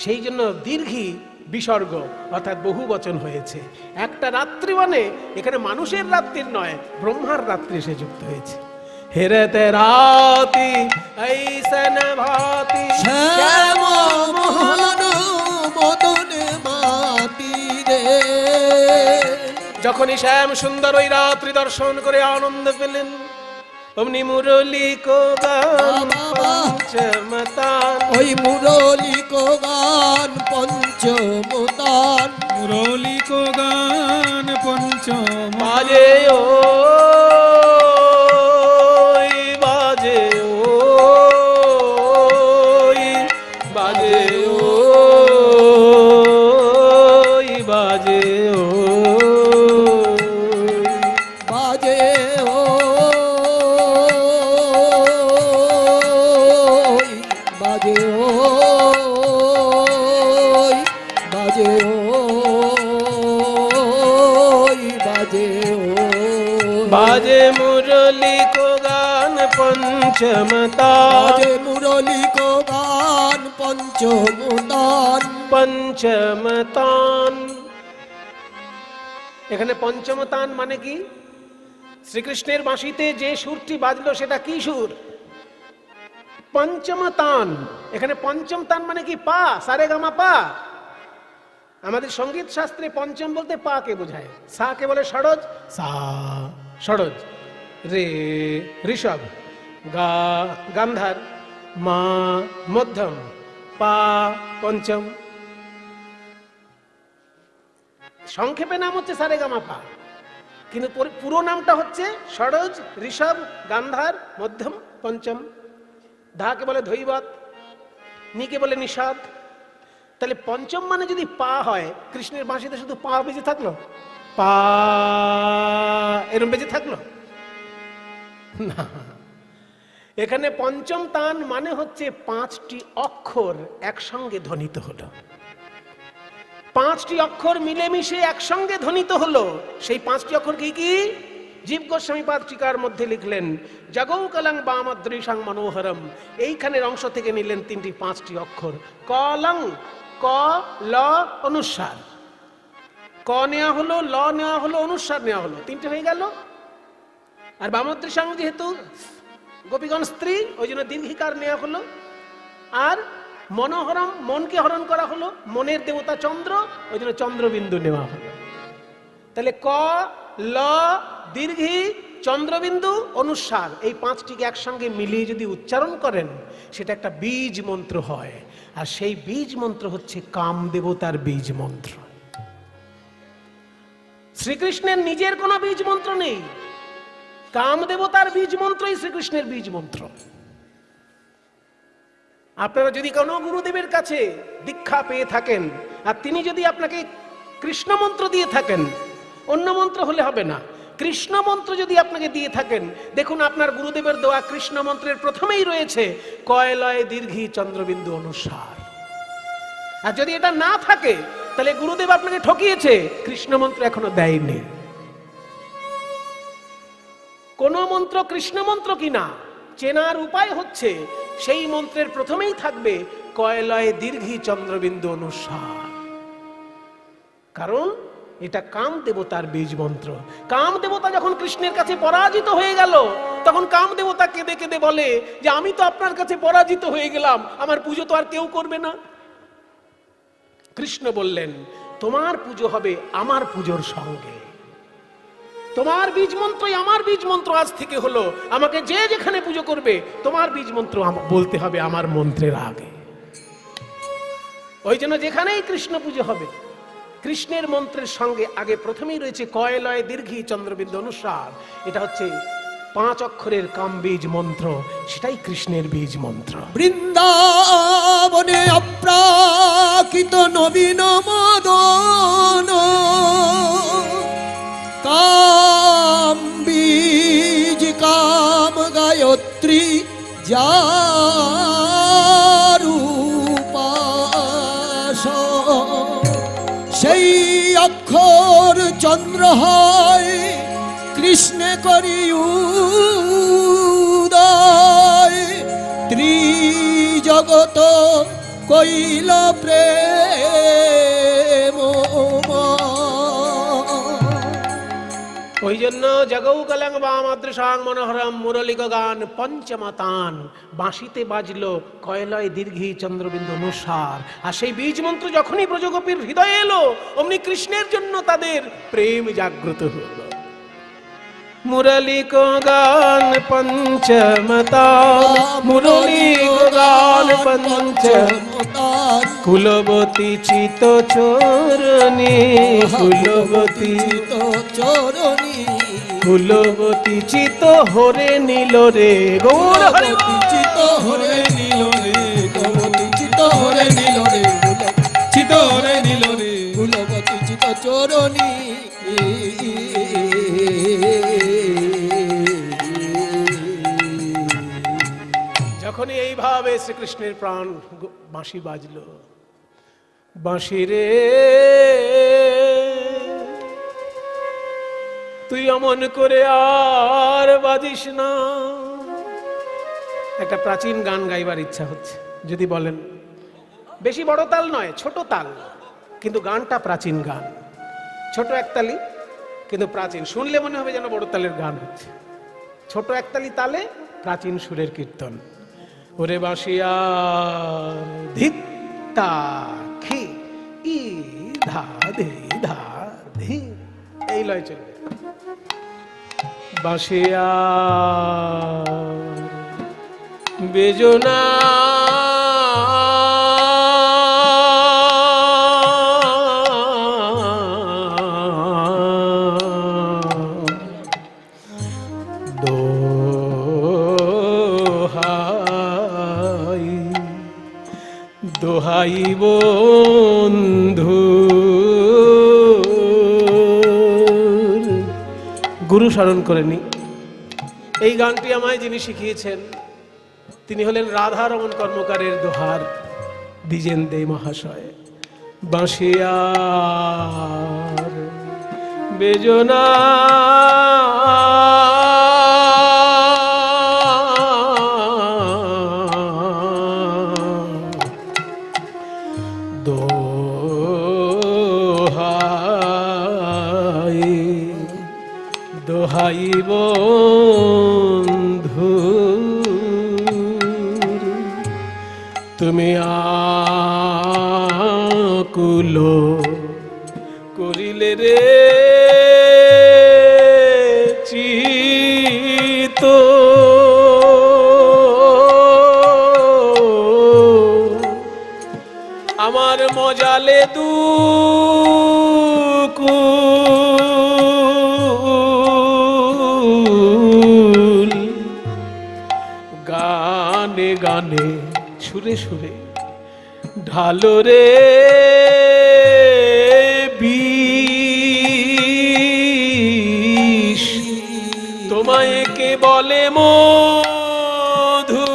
সেই জন্য দীর্ঘী বিসর্গ অর্থাৎ বহু বচন হয়েছে। একটা রাত্রি মানে এখানে মানুষের রাত্রির নয়, ব্রহ্মার রাত্রি এসে যুক্ত হয়েছে। হেরেতে রাতি ऐसन भाति শ্যাম মোহন মদনে মাতি রে। যখনই শ্যাম সুন্দর ওই রাত্রি দর্শন করে আনন্দ পেলেন, অমনি মুরলী কো গান পঞ্চমতান, ওই মুরলী কো গান পঞ্চমতান, মুরলী কো গান পঞ্চম বাজে ও বাজে ও বাজে ও বাজে ও বাজে ও বাজে ও বাজে ও বাজে ও बाजे मुरली को गान पंचमता, বাজে মুরলী কো গান পঞ্চমতান, पंचमतान। এখানে পঞ্চমতান মানে কি? শ্রীকৃষ্ণের বাঁশিতে যে সুরটি বাজলো সেটা কি সুর? পঞ্চমতান। এখানে পঞ্চম তান মানে কি? পা, সারে গামা পা। আমাদের সঙ্গীত শাস্ত্রে পঞ্চম বলতে পা কে বোঝায়, সা কে বলে ষড়জ, সা ষড়জ। রে ঋষভ, গা গান্ধার, মা মধ্যম, পা পঞ্চম। সংক্ষেপে নাম হচ্ছে সারেগামাপা, কিন্তু পুরো নামটা হচ্ছে ষড়জ, ঋষভ, গান্ধার, মধ্যম, পঞ্চম। ধাকে বলে ধৈবত, নিকে বলে নিষাদ। তাহলে পঞ্চম মানে যদি পা হয়, কৃষ্ণের বাঁশিতে শুধু পা বেজে থাকলো, পা এরম বেজে থাকলো না। এখানে পঞ্চম তান মানে হচ্ছে 5টি অক্ষর একসঙ্গে ধ্বনিত হলো, 5টি অক্ষর মিলেমিশে একসঙ্গে ধ্বনিত হলো। সেই 5টি অক্ষর কি কি? জীব গোস্বামী পাদ টিকার মধ্যে লিখলেন জগৌ কলং বামাদৃশাং মনোহরম। এইখানের অংশ থেকে নিলেন 5টি অক্ষর। কলং, ক ল অনুস্বার, ক নেওয়া হলো, ল নেওয়া হলো, অনুস্বার নেওয়া হলো, 3টে হয়ে গেল। আর বামাদৃশাং যেহেতু গোপীগণ স্ত্রী, ওই জন্য দীর্ঘিকার নেওয়া হলো। আর মনোহরম, মনকে হরণ করা হলো, মনের দেবতা চন্দ্র, ওই জন্য চন্দ্রবিন্দু নেওয়া হলো। তাহলে ক ল দীর্ঘি চন্দ্রবিন্দু অনুস্বার, এই 5টিকে একসঙ্গে মিলিয়ে যদি উচ্চারণ করেন, সেটা একটা বীজ মন্ত্র হয়। আর সেই বীজ মন্ত্র হচ্ছে কাম দেবতার বীজ মন্ত্র। শ্রীকৃষ্ণের নিজের কোনো বীজ মন্ত্র নেই, কাম দেবতার বীজ মন্ত্রই শ্রীকৃষ্ণের বীজ মন্ত্র। আপনারা যদি কোনো গুরুদেবের কাছে দীক্ষা পেয়ে থাকেন, আর তিনি যদি আপনাকে কৃষ্ণ মন্ত্র দিয়ে থাকেন, অন্য মন্ত্র হলে হবে না, কৃষ্ণ মন্ত্র যদি আপনাকে দিয়ে থাকেন, দেখুন আপনার গুরুদেবের দেওয়া কৃষ্ণ মন্ত্রের প্রথমেই রয়েছে কয়লয় দীর্ঘি চন্দ্রবিন্দু অনুসার। আর যদি এটা না থাকে, তাহলে গুরুদেব আপনাকে ঠকিয়েছে, কৃষ্ণ মন্ত্র এখনো দেয়নি। কোন মন্ত্র কৃষ্ণ মন্ত্র কিনা চেনার উপায় হচ্ছে সেই মন্ত্রের প্রথমেই থাকবে কয়লয় দীর্ঘি চন্দ্রবিন্দু অনুসার, কারণ এটা কাম দেবতার বীজ মন্ত্র। কাম দেবতা যখন কৃষ্ণের কাছে পরাজিত হয়ে গেল, তখন কাম দেবতা কেঁদে কেঁদে বলে যে আমি তো আপনার কাছে পরাজিত হয়ে গেলাম, আমার পুজো তো আর কেউ করবে না। কৃষ্ণ বললেন তোমার পুজো হবে আমার পুজোর সঙ্গে, তোমার বীজ মন্ত্রই আমার বীজ মন্ত্র আজ থেকে হলো। আমাকে যে যেখানে পুজো করবে, তোমার বীজ মন্ত্র বলতে হবে আমার মন্ত্রের আগে। ওই জন্য যেখানেই কৃষ্ণ পুজো হবে, কৃষ্ণের মন্ত্রের সঙ্গে আগে প্রথমেই রয়েছে কয়লয় দীর্ঘি চন্দ্রবিন্দু অনুসার। এটা হচ্ছে 5 অক্ষরের কাম বীজ মন্ত্র, সেটাই কৃষ্ণের বীজ মন্ত্র। বৃন্দাবনে অপ্রাকৃত নবীন মদন, কাম বীজ কাম গায়ত্রী যারূপাস, সেই অক্ষর চন্দ্র হয় কৃষ্ণে করি উদয়, ত্রিজগত কইল প্রেম। ওই জন্য জগৌ কলং বামাদৃশাং মনোহরম মুরলিক গান পঞ্চমতান, বাঁশিতে বাজলো কয়লয় দীর্ঘি চন্দ্রবিন্দু অনুসার। আর সেই বীজ মন্ত্র যখনই ব্রজগোপীর হৃদয়ে এলো, অমনি কৃষ্ণের জন্য তাদের প্রেম জাগ্রত হলো। মুরলিক গান পঞ্চমতান, মুরলিক গান পঞ্চমতান, কুলবতী চিত চরণী, কুলবতী চিত চরণী, কুলবতী চিত হরে নীল রে, গৌর হরে চিত হরে নীল রে, কুলবতী চিত হরে নীল রে, চিত হরে নীল রে, কুলবতী চিত চরণী। যখনই এইভাবে শ্রীকৃষ্ণের প্রাণ বাঁশি বাজলো, বাঁশি রে তুই অমন করে আর বাজিস না। একটা প্রাচীন গান গাইবার ইচ্ছা হচ্ছে, যদি বলেন। বেশি বড় তাল নয়, ছোট তাল, কিন্তু গানটা প্রাচীন গান। ছোট একতালি কিন্তু প্রাচীন, শুনলে মনে হবে যেন বড় তালের গান হচ্ছে। ছোট একতালি তালে প্রাচীন সুরের কীর্তন। ওরে বাঁশিয়া ধিত্তা খি ই ধা ধে ধা ধি, এই লয় চলবে। বাঁশি আর বেজনা দোহাই দোহাই বন্ধু। গুরু স্মরণ করে নি। এই গানটি আমায় যিনি শিখিয়েছেন তিনি হলেন রাধারমণ কর্মকারের দোহার দ্বিজেন্দ্র মহাশয়। বাঁশি আর বেজনা দোহাই দোহাই বন্ধু তুমি আকুল করিলে রে চিত আমার মজালে দুকুল গানে গানে সুরে সুরে ঢালো রে বিষ তোমায় কে বলে মধু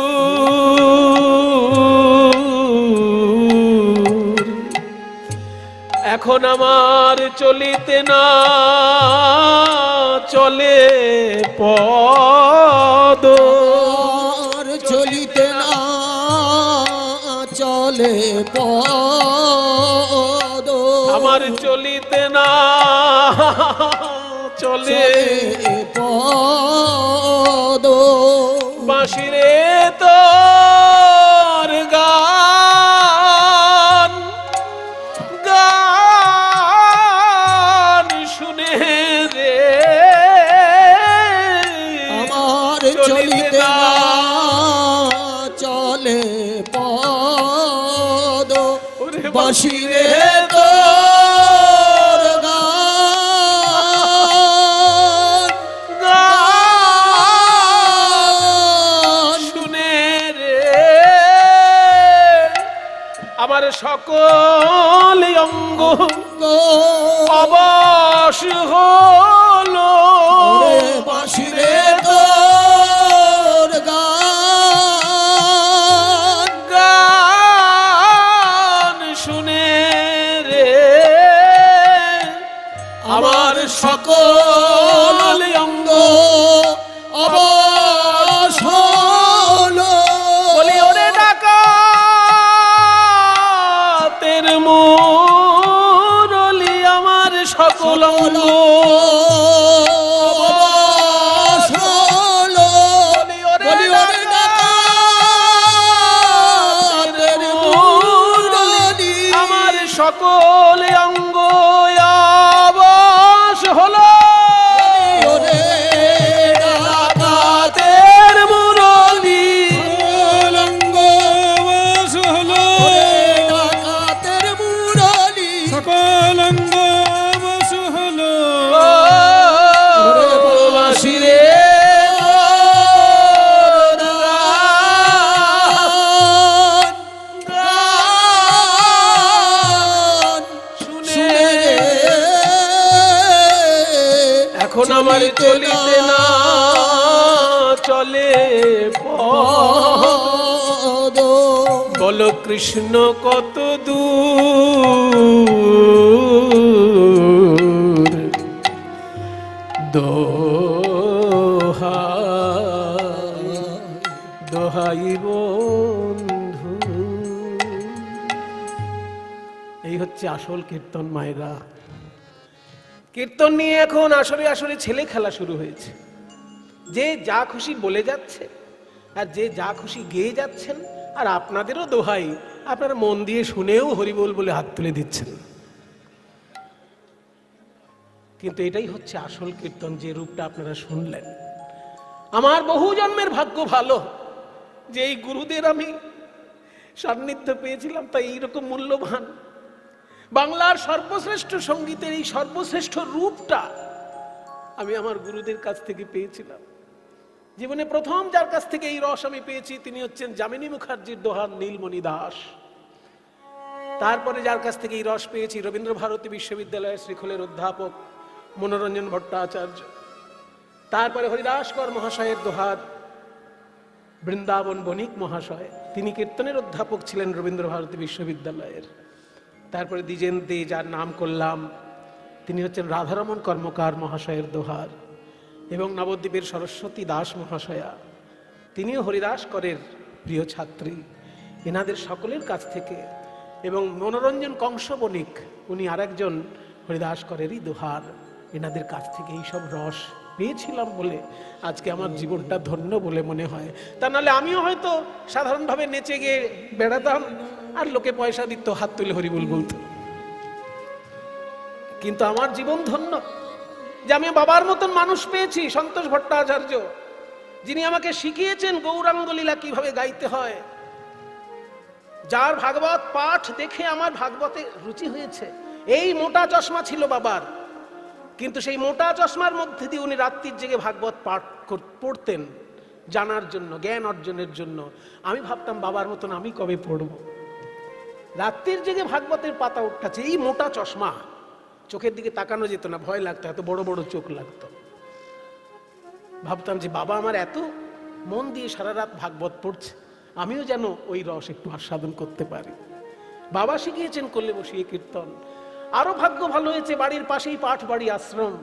এখন আমার চলিতে না চলে পদ চলিতে না চলে পদ আমার চলিতে না চলে পদ বাঁশিরে তোর গান গান শুনে রে আমার চলিতে না চলে পদ বাঁশিরে তোর গান গান শুনে রে আমার সকল অঙ্গ অবশ হলো বাঁশিরে তোর গান গান শুনে রে আমার সকল অঙ্গ অবশ হলো বলি ওরে ডাকাতের মুরলি আমার সকল অঙ্গ অবশ হলো বলি ওরে বলি ওরে ডাকাতের মুরলি আমার সকল অঙ্গ অবশ হলো ওরে ডাকাতের মুরলি অঙ্গ বশ হলো ডাকাতের মুরলি সকল অঙ্গ বশ হলো বাঁশিরে এখন আমার চলিতে না চলে পদ বলো কৃষ্ণ কত দূর দোহাই বন্ধু। এই হচ্ছে আসল কীর্তন মায়েরা। কীর্তন নিয়ে এখন আসরে আসরে ছেলে খেলা শুরু হয়েছে। যে যা খুশি বলে যাচ্ছে আর যে যা খুশি গেয়ে যাচ্ছেন, আর আপনাদেরও দোহাই আপনারা মন দিয়ে শুনেও হরিবোল বলে হাত তুলে দিচ্ছেন। কিন্তু এটাই হচ্ছে আসল কীর্তন, যে রূপটা আপনারা শুনলেন। আমার বহু জন্মের ভাগ্য ভালো যে এই গুরুদের আমি সান্নিধ্য পেয়েছিলাম, তাই এইরকম মূল্যবান বাংলার সর্বশ্রেষ্ঠ সঙ্গীতের এই সর্বশ্রেষ্ঠ রূপটা আমি আমার গুরুদের কাছ থেকে পেয়েছিলাম। জীবনে প্রথম যার কাছ থেকে এই রস আমি পেয়েছি তিনি হচ্ছেন যামিনী মুখার্জির দোহার নীলমণি দাস। তারপরে যার কাছ থেকে এই রস পেয়েছি রবীন্দ্র ভারতী বিশ্ববিদ্যালয়ের শ্রীখোলের অধ্যাপক মনোরঞ্জন ভট্টাচার্য। তারপরে হরিদাসকর মহাশয়ের দোহার বৃন্দাবন বণিক মহাশয়, তিনি কীর্তনের অধ্যাপক ছিলেন রবীন্দ্র ভারতী বিশ্ববিদ্যালয়ের। তারপরে দ্বিজেন দে, যার নাম করলাম, তিনি হচ্ছেন রাধারমণ কর্মকার মহাশয়ের দোহার। এবং নবদ্বীপের সরস্বতী দাস মহাশয়া, তিনিও হরিদাসকরের প্রিয় ছাত্রী। এনাদের সকলের কাছ থেকে, এবং মনোরঞ্জন কংস বণিক, উনি আরেকজন হরিদাসকরেরই দোহার, এনাদের কাছ থেকে এইসব রস পেয়েছিলাম বলে আজকে আমার জীবনটা ধন্য বলে মনে হয়। তা নাহলে আমিও হয়তো সাধারণভাবে নেচে গিয়ে বেড়াতাম আর লোকে পয়সা দিত, হাত তুলে হরিবুল বলতো। কিন্তু আমার জীবন ধন্য যে আমি বাবার মতন মানুষ পেয়েছি, সন্তোষ ভট্টাচার্য, যিনি আমাকে শিখিয়েছেন গৌরাঙ্গ লীলা কিভাবে গাইতে হয়, যার ভাগবত পাঠ দেখে আমার ভাগবতে রুচি হয়েছে। এই মোটা চশমা ছিল বাবার, কিন্তু সেই মোটা চশমার মধ্যে দিয়ে উনি রাত্রির জেগে ভাগবত পাঠ পড়তেন জানার জন্য, জ্ঞান অর্জনের জন্য। আমি ভাবতাম বাবার মতন আমি কবে পড়ব। রাত্রির জেগে ভাগবতের পাতা উঠাচ্ছে, এই মোটা চশমা, চোখের দিকে তাকানো যেত না, ভয় লাগতো, এত বড় বড় চোখ লাগতো। ভাবতাম যে বাবা আমার এত মন দিয়ে সারা রাত ভাগবত পড়ছে, আমিও যেন ওই রস একটু আস্বাদন করতে পারি। বাবা শিখিয়েছেন করলে বসিয়ে কীর্তন। আরো ভাগ্য ভালো হয়েছে, বাড়ির পাশেই পাঠ বাড়ি আশ্রম,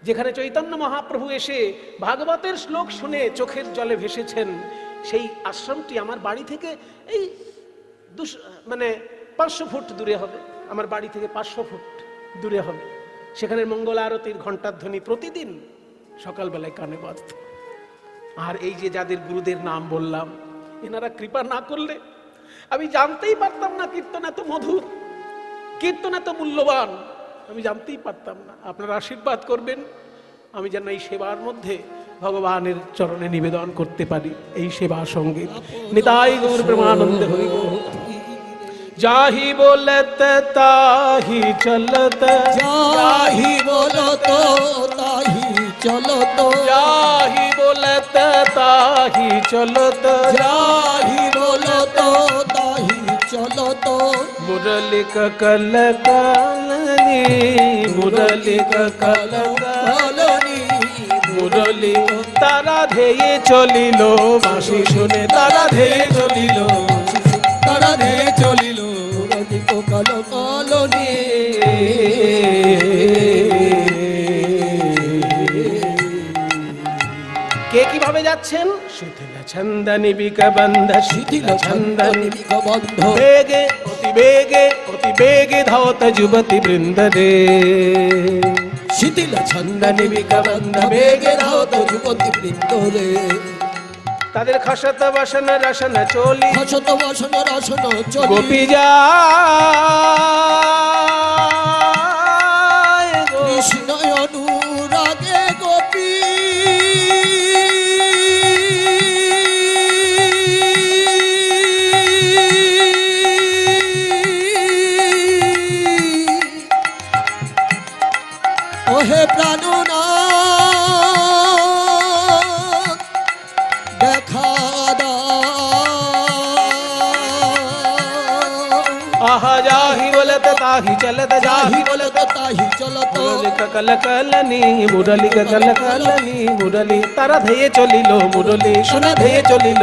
যেখানে চৈতন্য মহাপ্রভু এসে ভাগবতের শ্লোক শুনে চোখের জলে ভেসেছেন। সেই আশ্রমটি আমার বাড়ি থেকে এই 500 ফুট দূরে হবে, আমার বাড়ি থেকে 500 ফুট দূরে হবে। সেখানে মঙ্গল আরতির ঘণ্টার ধ্বনি প্রতিদিন সকালবেলায় কানে বাজত। আর এই যে যাদের গুরুদের নাম বললাম, এনারা কৃপা না করলে আমি জানতেই পারতাম না কীর্তন এত মধুর, কীর্তন এত মূল্যবান, আমি জানতেই পারতাম না। আপনারা আশীর্বাদ করবেন আমি যেন এই সেবার মধ্যে ভগবানের চরণে নিবেদন করতে পারি এই সেবা সঙ্গীত। নিতাই গৌর প্রেমানন্দে হরি গৌর। जाहि बोलत ताहि चलत, जाहि बोलत ताहि चलत, जाहि बोलत ताहि चलत, जाहि बोलत ताहि चलत। मुरली कल कालनी, मुरली कल कालनी, मुरली तारा धेये चलिल, बाँशी शुने तारा धेये चलिल, तारा धेये चलिल, मुरली काल कालनी। কে কিভাবে যাচ্ছেন? শিথিল ছন্দনি বিকবন্ধ, শিথিল ছন্দনি বিকবন্ধ, বেগে অতি বেগে, অতি বেগে ধাওত যুবতী বৃন্দ রে। শিথিল ছন্দনি বিকবন্ধ, বেগে ধাওত যুবতী বৃন্দ রে। তাদের খসত বসন রসন চলি, খসত বসন রসন চলি, গোপী যায় কৃষ্ণ অনুরাগে গোপী। ওহে প্রাণনাথ দেখা দাও। আহা যাহি বলত তাহি চলত, যাহি যাহি বলত তাহি চলত, মুরলি কল কালনি, মুরলি কল কালনি, মুরলি তারা ধেয়ে চলিল, মুরলি শোনা ধেয়ে চলিল।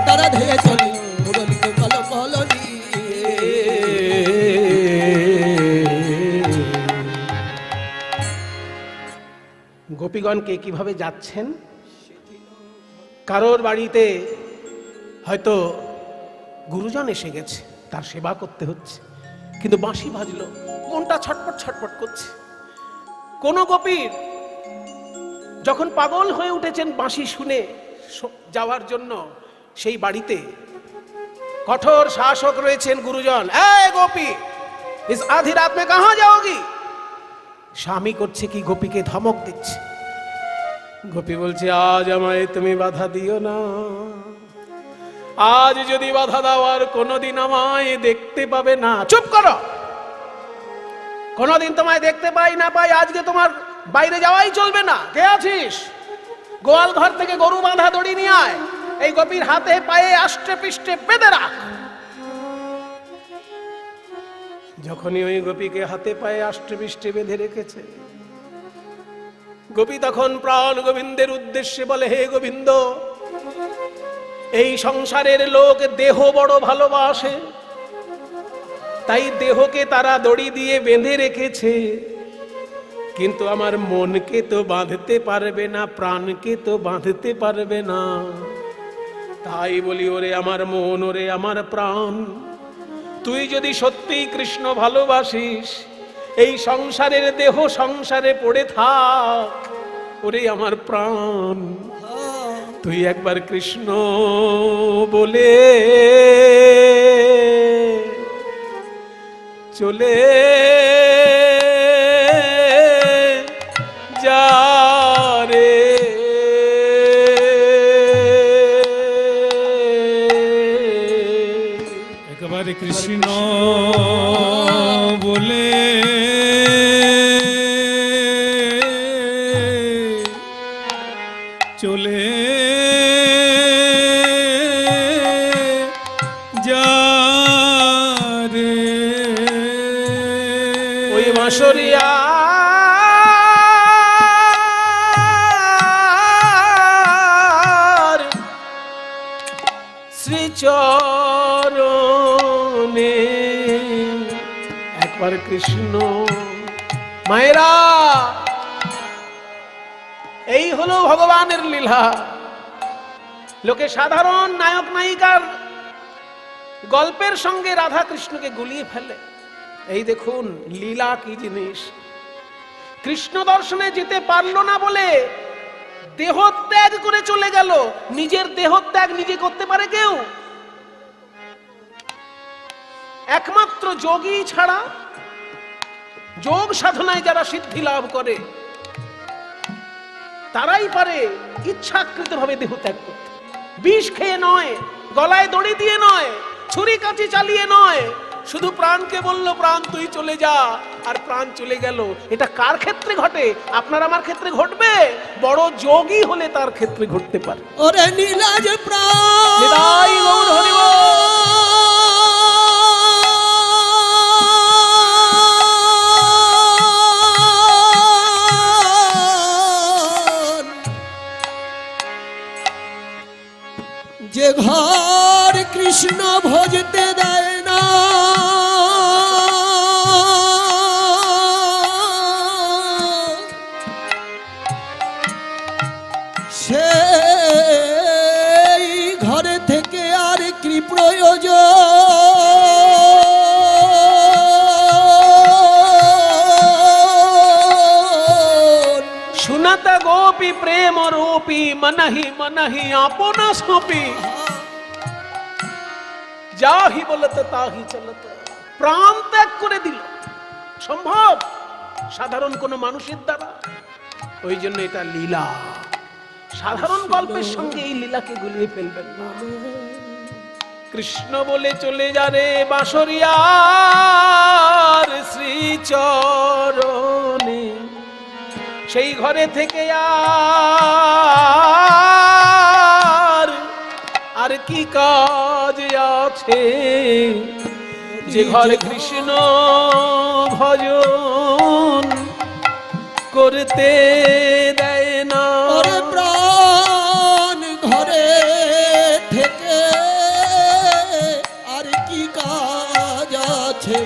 তারা ধেয়ে চলিল, মুরলি কাল কালনি। গোপীগণকে কিভাবে যাচ্ছেন? কারোর বাড়িতে হয়তো গুরুজন এসে গেছে, তার সেবা করতে হচ্ছে, কিন্তু বাঁশি বাজলো, মনটা ছটপট ছটপট করছে। কোন গোপীর যখন পাগল হয়ে উঠেছেন বাঁশি শুনে যাওয়ার জন্য, সেই বাড়িতে কঠোর শাসক রয়েছেন গুরুজন। এই গোপী, ইস আধি রাত মে কাহা যাওগি? স্বামী করছে কি, গোপীকে ধমক দিচ্ছে। গোপী বলছে, আজ আমায় তুমি বাধা দিও না, আজ যদি বাধা দাও আর কোনোদিন আমায় দেখতে পাবে না। চুপ করো, কোনোদিন তোমায় দেখতে পাই না পাই, আজকে তোমার বাইরে যাওয়াই চলবে না। কে আছিস? গোয়াল ঘর থেকে গরু বাঁধা দড়ি নিয়ে আয়, এই গোপীর হাতে পায়ে আষ্টে পৃষ্ঠে বেঁধে রাখ। যখনই ওই গোপীকে হাতে পায়ে আষ্টে পৃষ্ঠে বেঁধে রেখেছে, গোপী তখন প্রাণ গোবিন্দের উদ্দেশ্যে বলে, হে গোবিন্দ, এই সংসারের লোক দেহ বড় ভালোবাসে, তাই দেহকে তারা দড়ি দিয়ে বেঁধে রেখেছে, কিন্তু আমার মনকে তো বাঁধতে পারবে না, প্রাণকে তো বাঁধতে পারবে না। তাই বলি, ওরে আমার মন, ওরে আমার প্রাণ, তুই যদি সত্যিই কৃষ্ণ ভালোবাসিস, এই সংসারের দেহ সংসারে পড়ে থাক। ওরে আমার প্রাণ, তুই একবার কৃষ্ণ বলে চলে যা রে। একবারে কৃষ্ণ বলে চলে যা রে। ওই বাঁশরিয়া শ্রীচরণে একবার কৃষ্ণ। মায়েরা, এই হলো ভগবানের লীলা। লোকে সাধারণ নায়ক নায়িকার গল্পের সঙ্গে রাধা কৃষ্ণকে গুলিয়ে ফেলে। এই দেখুন লীলা কি জিনিস। কৃষ্ণ দর্শনে যেতে পারলো না বলে দেহত্যাগ করে চলে গেল। নিজের দেহত্যাগ নিজে করতে পারে কেউ? একমাত্র যোগী ছাড়া, যোগ সাধনায় যারা সিদ্ধি লাভ করে তারাই পারে ইচ্ছাকৃতভাবে দেহত্যাগ করতে। বিষ খেয়ে নয়, গলায় দড়ি দিয়ে নয়, ছুরি কাঁচি চালিয়ে নয়, শুধু প্রাণকে বললো, প্রাণ তুই চলে যা, আর প্রাণ চলে গেল। এটা কার ক্ষেত্রে ঘটে? আপনার আমার ক্ষেত্রে ঘটবে? বড় যোগী হলে তার ক্ষেত্রে ঘটতে পারে। ওরে নীলাজ প্রাণ, নিতাই গৌর হরি বল। যে ঘর কৃষ্ণ ভজতে দেয় না, সেই ঘরে থেকে আর কি প্রয়োজন? सुनत गोपी प्रेम रूपी मनहि मनहि आपना सोपी, যাহি বলতে তাহি চলত। প্রাণ ত্যাগ করে দিল। সম্ভব সাধারণ কোন মানুষের দ্বারা? ওই জন্য এটা লীলা। সাধারণ গল্পের সঙ্গে এই লীলাকে গুলিয়ে ফেলবেন না। কৃষ্ণ বলে চলে যা রে বাঁশরিয়ার শ্রীচরণে, সেই ঘরে থেকে আর কি কাজ আছে, যে ঘরে কৃষ্ণ ভজন করতে দেয় না। ওরে প্রাণ, ঘরে থেকে আর কি কাজ আছে?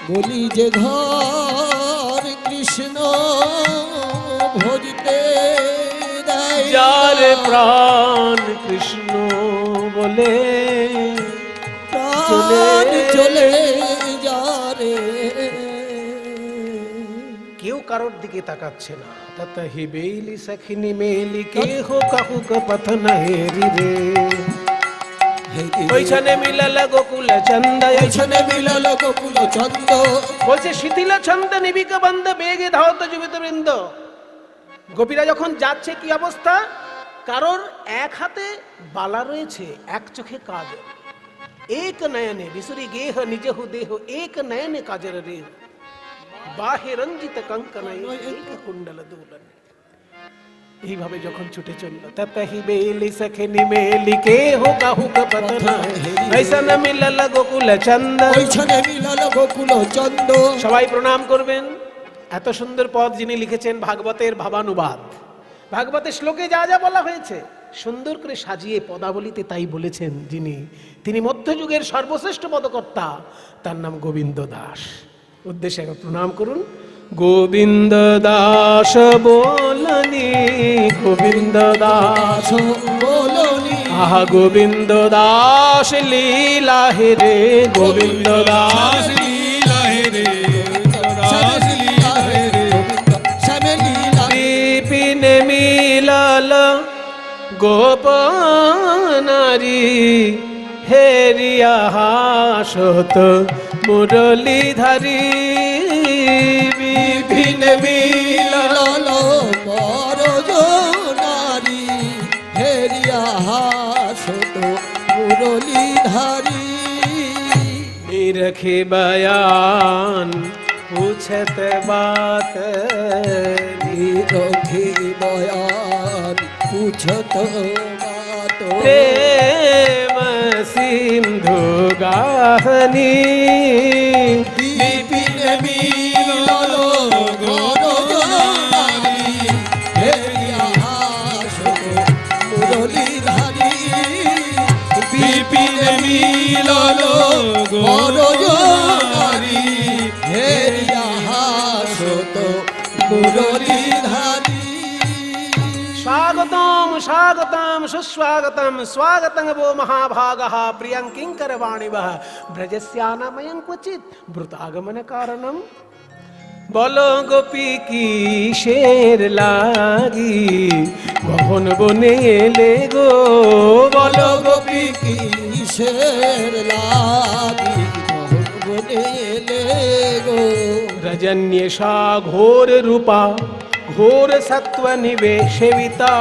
বলি যে ঘর কৃষ্ণ ভজতে দেয় না। যার প্রাণ কৃষ্ণ বলে প্রাণ চলে যা রে। কেউ কারোর দিকে তাকাচ্ছে না। তত হি বেলি সখিনী মেলি কে হো কাহু কা পথ নহেরি রে। ওইখানে মিলাল গোকুল চন্দ, ওইখানে মিলাল গোকুল চন্দ। বলছে শিথিল ছন্দ নিবিক বন্ধ বেগে ধাওত জীবিত বৃন্দ। গোপীরা যখন যাচ্ছে কি অবস্থা, কারোর এক হাতে বালা রয়েছে, এক চোখে কাজ, এক নয়নে বিসুরি গেহ নিজহু দেহ, এক নয়নে কাজের রেহ, বাহে রঞ্জিত কঙ্কন এক কুণ্ডল দোলন। এইভাবে যখন ছুটে চলল, ততহি বেলি সখনি মেলি কে হো কাহু কপতনা, ঐসন মিলল গোকুল চন্দ। ওইখানে মিলাল গোকুল চন্দ। সবাই প্রণাম করবেন। এত সুন্দর পদ যিনি লিখেছেন, ভাগবতের ভাবানুবাদ। ভাগবতের শ্লোকে যা যা বলা হয়েছে সুন্দর করে সাজিয়ে পদাবলিতে তাই বলেছেন যিনি, তিনি মধ্যযুগের সর্বশ্রেষ্ঠ পদকর্তা, তার নাম গোবিন্দ দাস। উদ্দেশ্যে একবার প্রণাম করুন। গোবিন্দ দাস বলনি, গোবিন্দ দাস বলনি, আহা গোবিন্দ দাস লীলা হে রে, গোবিন্দ দাস লীলা হে রে, দাস লীলা হে রে। শ্যামে লীলা। বিপিন মিলাল গোপনারী, হেরিয়া হাসত মুরলীধারী। বিপিন মিলাল মিলাল পরজ নারী, হেরিয়া হাসত মুরলীধারী। रखे बयान पूछत बात, रखी बयान पूछत बात। प्रेम सिंधु गाहनी, विपिन मिलल गरज नारी, हेरिया हासत मुरलीधारी। বিপিন মিলল গরজ নারী, হেরিয়া হাসত মুরলীধারী। स्वागतम स्वागतम सुस्वागतम स्वागतं वो महाभागः प्रियं किंकरवाणिवः ब्रजस्यानामयं क्वचित् ब्रुतागमन कारणम। বলো গোপী কি শের লাগি কখন বনে এলে গো, বলো গোপী কি কিসের লাগি মোহন বনে এলে গো। रजन्येषा घोर रूपा घोर सत्व निवेशविता,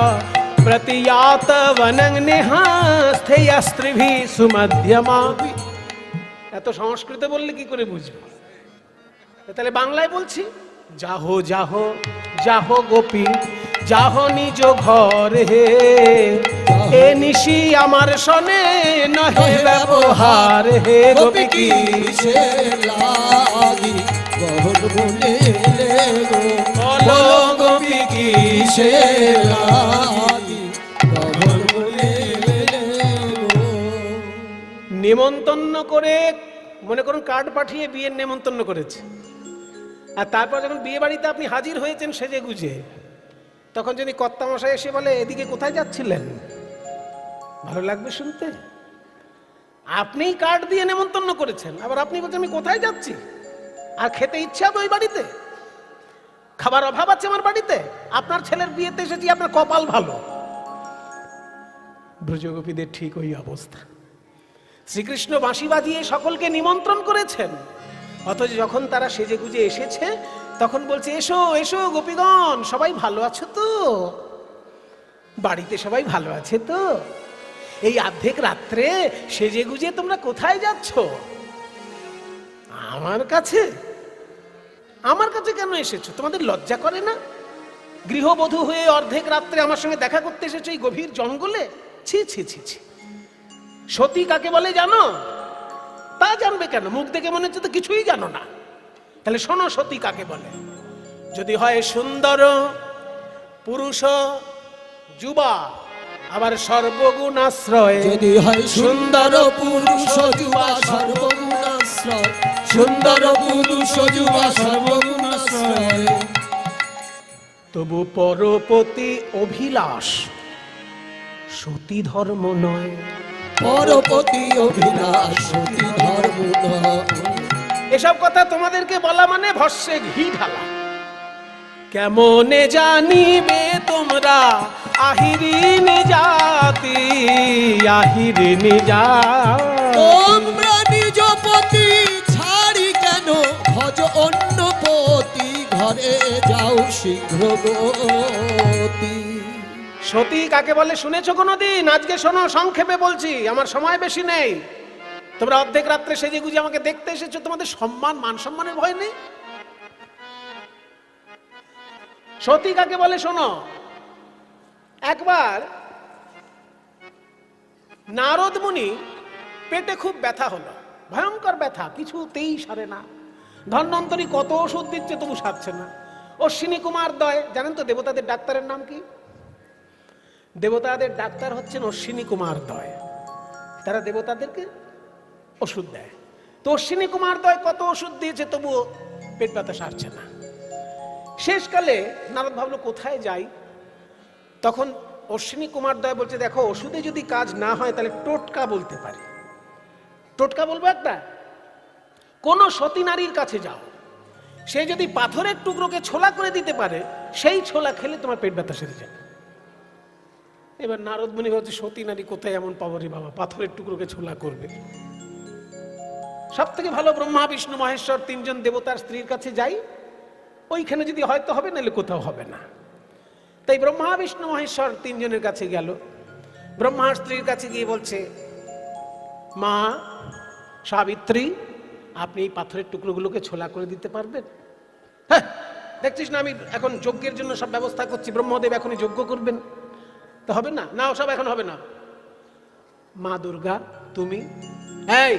प्रतियात वनं नेहास्थेयस्त्रिभि सुमध्यमा। এত সংস্কৃত বললে কি করে বুঝবো, তাহলে বাংলায় বলছি। যাহো যাহো যাহো গোপী যাহো নিজ ঘর হে, এ নিশি আমার সনে নহে ব্যবহার হে। গোপী কি কিসের লাগি মোহন বনে এলে গো। বলো গোপী কি কিসের লাগি মোহন বনে এলে গো। নিমন্ত্রণ করে, মনে করুন কার্ড পাঠিয়ে বিয়ের নিমন্ত্রণ করেছে, আর তারপর যখন বিয়ে বাড়িতে আপনি হাজির হয়েছেন সেজে গুজে, তখন যদি কর্তামশাই এসে বলে এদিকে কোথায় যাচ্ছিলেন, ভালো লাগবে শুনতে? আপনিই কার্ড দিয়ে নিমন্ত্রণ করেছেন, আবার আপনি বলছেন আমি কোথায় যাচ্ছি, আর খেতে ইচ্ছা তো ওই বাড়িতে, খাবার অভাব আছে আমার বাড়িতে, আপনার ছেলের বিয়েতে এসেছি, আপনার কপাল ভালো। ব্রজগোপীদের ঠিক ওই অবস্থা। শ্রীকৃষ্ণ বাঁশি বাজিয়ে সকলকে নিমন্ত্রণ করেছেন, অথচ যখন তারা সেজে গুজে এসেছে তখন বলছে এসো এসো গোপীগণ, সবাই ভালো আছো তো, বাড়িতে সবাই ভালো আছে তো, এই অর্ধেক রাত্রে সেজে গুজে তোমরা কোথায় যাচ্ছ? আমার কাছে? আমার কাছে কেন এসেছো? তোমাদের লজ্জা করে না? গৃহবধূ হয়ে অর্ধেক রাত্রে আমার সঙ্গে দেখা করতে এসেছো এই গভীর জঙ্গলে? ছি ছি ছি ছি। সতী কাকে বলে জানো? তা জানবে কেন? মুখ দেখে মনে হচ্ছে তো কিছুই জানো না। তাহলে শোনো সতী কাকে বলে। যদি হয় সুন্দর পুরুষ যুবা, আবার সর্বগুণাশ্রয়, যদি হয় সুন্দর পুরুষ যুবা সর্বগুণাশ্রয়, সুন্দর পুরুষ যুবা সর্বগুণাশ্রয়। তবু পরপতি অভিলাষ সতী ধর্ম নয়, পরপতি অভিলাষ সতী ধর্ম নয়। এসব কথা তোমাদেরকে বলা মানে ভস্যে ঘি ঢালা। কেমনে জানিবে তোমরা আহিরিন জাতি, আহিরিন জাতি। তোমরা নিজ পতি ছাড়ি কেন ভজ অন্য পতি, ঘরে যাও শীঘ্র গতি। সতী কাকে বলে শুনেছো কোনোদিন? আজকে শোনো, সংক্ষেপে বলছি, আমার সময় বেশি নেই। তোমরা অর্ধেক রাত্রে সেজে গুজে আমাকে দেখতে এসেছো, তোমাদের সম্মান মান সম্মানের ভয় নেই? সতী কাকে বলে শোনো। একবার নারদ মুনি পেটে খুব ব্যথা হলো, ভয়ঙ্কর ব্যথা, কিছুতেই সারে না। ধন্বন্তরী কত ওষুধ দিচ্ছে তবু সারছে না। অশ্বিনী কুমার দয়, জানেন তো দেবতাদের ডাক্তারের নাম কি? দেবতাদের ডাক্তার হচ্ছেন অশ্বিনী কুমার দয়। তারা দেবতাদেরকে ওষুধ দেয়। তো অশ্বিনী কুমার দয় কত ওষুধ দিয়েছে তবুও পেট ব্যথা সারছে না। শেষকালে নারদ ভাবলো কোথায় যাই। তখন অশ্বিনী কুমার দয় বলছে, দেখো ওষুধে যদি কাজ না হয় তাহলে টোটকা বলতে পারি। টোটকা বলবো একটা, কোন সতী নারীর কাছে যাও, সে যদি পাথরের টুকরোকে ছোলা করে দিতে পারে, সেই ছোলা খেলে তোমার পেট ব্যথা সেরে যাবে। এবার নারদ মুনি ভাবছে, সতী নারী কোথায় এমন পাবো রে বাবা, পাথরের টুকরোকে ছোলা করবে। সব থেকে ভালো ব্রহ্মা বিষ্ণু মহেশ্বর তিনজন দেবতার স্ত্রীর কাছে যাই, ওইখানে যদি হয়তো হবে, নাহলে কোথাও হবে না। তাই ব্রহ্মা বিষ্ণু মহেশ্বর তিনজনের কাছে গেল। ব্রহ্মার স্ত্রীর কাছে গিয়ে বলছে, মা সাবিত্রী, আপনি এই পাথরের টুকরোগুলোকে ছোলা করে দিতে পারবেন? হ্যাঁ, দেখছিস না আমি এখন যজ্ঞের জন্য সব ব্যবস্থা করছি, ব্রহ্মদেব এখনই যজ্ঞ করবেন, তো হবে না? না, ওসব এখন হবে না। মা দুর্গা, তুমি, এই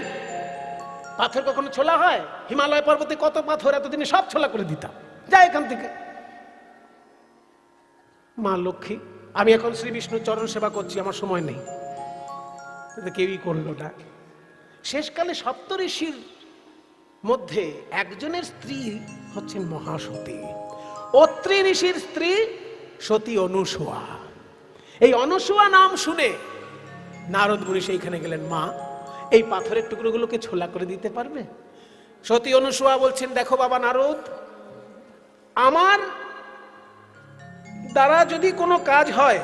পাথর কখনো ছোলা হয়? হিমালয় পর্বতে কত পাথর, এতদিনে সব ছোলা করে দিতাম, যা এখান থেকে। মা লক্ষ্মী, আমি এখন শ্রী বিষ্ণুর চরণ সেবা করছি, আমার সময় নেই। কেউই করলো না। শেষকালে সপ্তঋষির মধ্যে একজনের স্ত্রী হচ্ছেন মহাসতী। অত্রি ঋষির স্ত্রী সতী অনুসূয়া। এই অনুসূয়া নাম শুনে নারদ মুনি সেইখানে গেলেন, মা এই পাথরের টুকরোগুলোকে ছোলা করে দিতে পারবে? সতী অনুসূয়া বলছেন, দেখো বাবা নারদ, আমার দ্বারা যদি কোনো কাজ হয়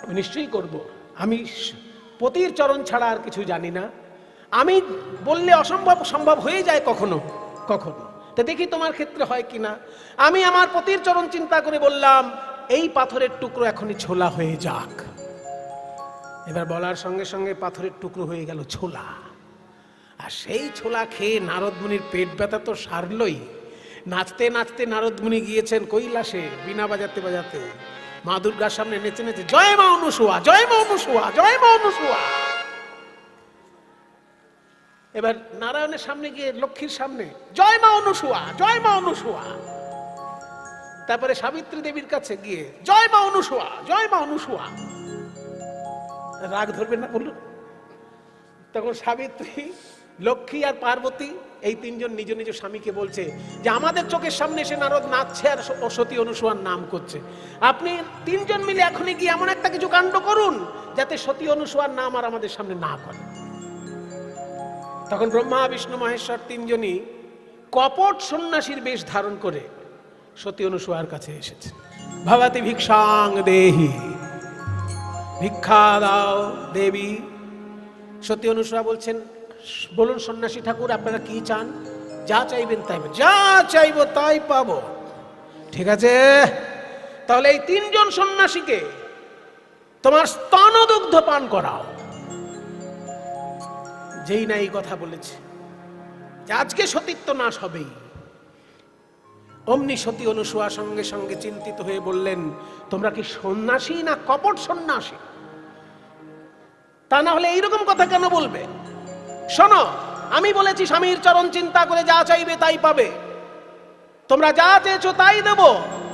আমি নিশ্চয়ই করব। আমি পতির চরণ ছাড়া আর কিছু জানি না। আমি বললে অসম্ভব সম্ভব হয়ে যায় কখনো কখনো, তা দেখি তোমার ক্ষেত্রে হয় কিনা। আমি আমার পতির চরণ চিন্তা করে বললাম, এই পাথরের টুকরো এখনই ছোলা হয়ে যাক। এবার বলার সঙ্গে সঙ্গে পাথরের টুকরো হয়ে গেল ছোলা। আর সেই ছোলা খেয়ে নারদ মুনির পেট ব্যথা তো সারলই। নাচতে নাচতে নারদ মুনি গিয়েছেন কৈলাসে, বীণা বাজাতে বাজাতে মা দুর্গার সামনে নেচে নেচে, জয় মা অনুসূয়া, জয় মা অনুসূয়া, জয় মা অনুসূয়া। এবার নারায়ণের সামনে গিয়ে লক্ষ্মীর সামনে, জয় মা অনুসূয়া, জয় মা অনুসূয়া। তারপরে সাবিত্রী দেবীর কাছে গিয়ে, জয় মা অনুসূয়া, জয় মা অনুসূয়া। রাগ ধরবে না বলুন? তখন সাবিত্রী, লক্ষ্মী আর পার্বতী এই তিনজন নিজ নিজ স্বামীকে বলছে যে আমাদের চোখের সামনে এসে নারদ নাচছে আর সতী অনুসূয়ার নাম করছে, আপনি তিনজন মিলে এখনই গিয়ে এমন একটা কিছু কাণ্ড করুন যাতে সতী অনুসূয়ার নাম আর আমাদের সামনে না করে। তখন ব্রহ্মা বিষ্ণু মহেশ্বর তিনজনই কপট সন্ন্যাসীর বেশ ধারণ করে সতী অনুসূয়ার কাছে এসেছে। ভবতি ভিক্ষাং দেহি, ভিক্ষা দাও দেবী। সতী অনুসূয়া বলছেন, বলুন সন্ন্যাসী ঠাকুর, আপনারা কি চান? যা চাইবেন তাই, যা চাইবো তাই পাবো। ঠিক আছে, তাহলে এই তিনজন সন্ন্যাসীকে তোমার স্তনদুগ্ধ পান করাও। যেই না এই কথা বলেছে যে আজকে সতীত্ব নাশ হবেই, অমনি সতী অনুসূয়া সঙ্গে সঙ্গে চিন্তিত হয়ে বললেন, তোমরা কি সন্ন্যাসী না কপট সন্ন্যাসী? তা না হলে এইরকম কথা কেন বলবে? শোনো, আমি বলেছি স্বামীর চরণ চিন্তা করে যা চাইবে তাই পাবে, তোমরা যা চেয়েছো তাই দেব,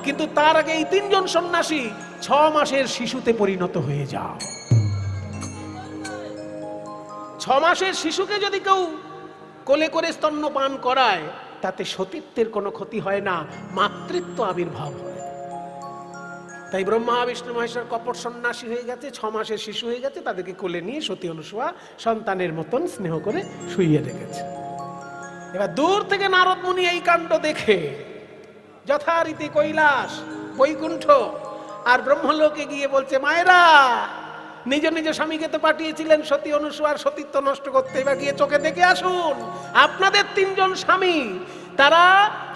কিন্তু তার আগে এই তিনজন সন্ন্যাসী 6 মাসের শিশুতে পরিণত হয়ে যাও। 6 মাসের শিশুকে যদি কেউ কোলে করে স্তন্যপান করায় তাতে সতীত্বের কোনো ক্ষতি হয় না, মাতৃত্ব আবির্ভাব হয়। তাই ব্রহ্মা বিষ্ণু মহেশ্বর কপট সন্ন্যাসী হয়ে গেছে, 6 মাসের শিশু হয়ে গেছে, তাদেরকে কোলে নিয়ে সতী অনুসূয়া সন্তানের মতন স্নেহ করে শুইয়ে রেখেছে। এবার দূর থেকে নারদ মুনি এই কাণ্ড দেখে যথারীতি কৈলাস বৈকুণ্ঠ আর ব্রহ্মলোকে গিয়ে বলছে, মায়েরা নিজ নিজ স্বামীকে তো পাঠিয়েছিলেন সতী অনুসূয়ার সতীত্ব নষ্ট করতে, এবার গিয়ে চোখে দেখে আসুন আপনাদের 3 জন স্বামী তারা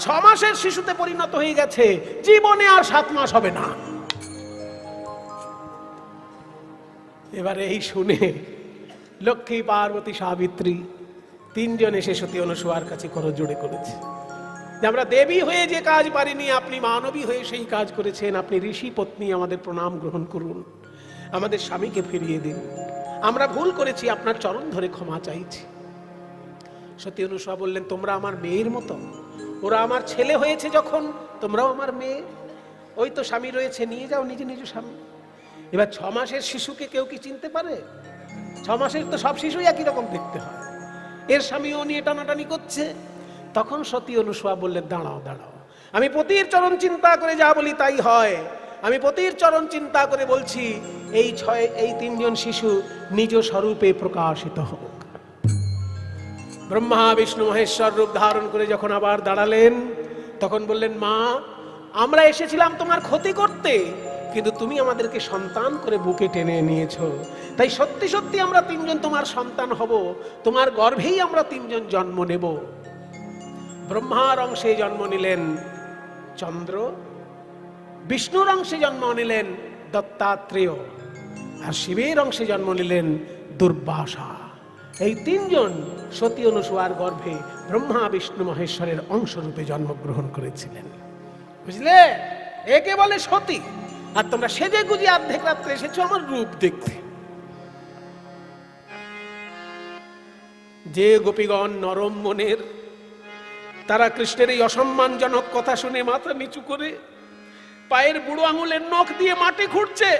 6 মাসের শিশুতে পরিণত হয়ে গেছে, জীবনে আর 7 মাস হবে না। এবারে এই শুনে লক্ষ্মী, পার্বতী, সাবিত্রী 3 জন এসে সতী অনুসূয়ার কাছে করজোড়ে করেছে যে আমরা দেবী হয়ে যে কাজ পারিনি, আপনি মানবী হয়ে সেই কাজ করেছেন, আপনি ঋষি পত্নী, আমাদের প্রণাম গ্রহণ করুন, আমাদের স্বামীকে ফিরিয়ে দিন, আমরা ভুল করেছি, আপনার চরণ ধরে ক্ষমা চাইছি। সতী অনুসূয়া বললেন, তোমরা আমার মেয়ের মতো, ওরা আমার ছেলে হয়েছে যখন, তোমরাও আমার মেয়ে, ওই তো স্বামী রয়েছে, নিয়ে যাও নিজ নিজ স্বামী। এবার 6 মাসের শিশুকে কেউ কি চিনতে পারে? 6 মাসের তো সব শিশুই একই রকম দেখতে হয়। এর স্বামীও নিয়ে টানাটানি করছে। তখন সতী অনুসূয়া বললেন, দাঁড়াও দাঁড়াও, আমি পতির চরণ চিন্তা করে যা বলি তাই হয়, আমি পতির চরণ চিন্তা করে বলছি এই 3 জন শিশু নিজ স্বরূপে প্রকাশিত হোক। ব্রহ্মা বিষ্ণু মহেশ্বর রূপ ধারণ করে যখন আবার দাঁড়ালেন, তখন বললেন, মা আমরা এসেছিলাম তোমার ক্ষতি করতে, কিন্তু তুমি আমাদেরকে সন্তান করে বুকে টেনে নিয়েছো, তাই সত্যি সত্যি আমরা 3 জন তোমার সন্তান হব, তোমার গর্ভেই আমরা 3 জন জন্ম নেব। ব্রহ্মার অংশে জন্ম নিলেন চন্দ্র, বিষ্ণুর অংশে জন্ম নিলেন দত্তাত্রেয়, আর শিবের অংশে জন্ম নিলেন দুর্বাসা। এই 3 জন সতী অনুসূয়ার গর্ভে ব্রহ্মা বিষ্ণু মহেশ্বরের অংশরূপে জন্মগ্রহণ করেছিলেন। বুঝলে, একে বলে সতী। আর তোমরা সেজে গুজে অর্ধেক রাত্রে এসেছো আমার রূপ দেখতে। যে গোপীগণ নরম মনের, তারা কৃষ্ণের এই অসম্মানজনক কথা শুনে মাথা নিচু করে পায়ের বুড়ো আঙুলের নখ দিয়ে মাটি খুঁড়ছে।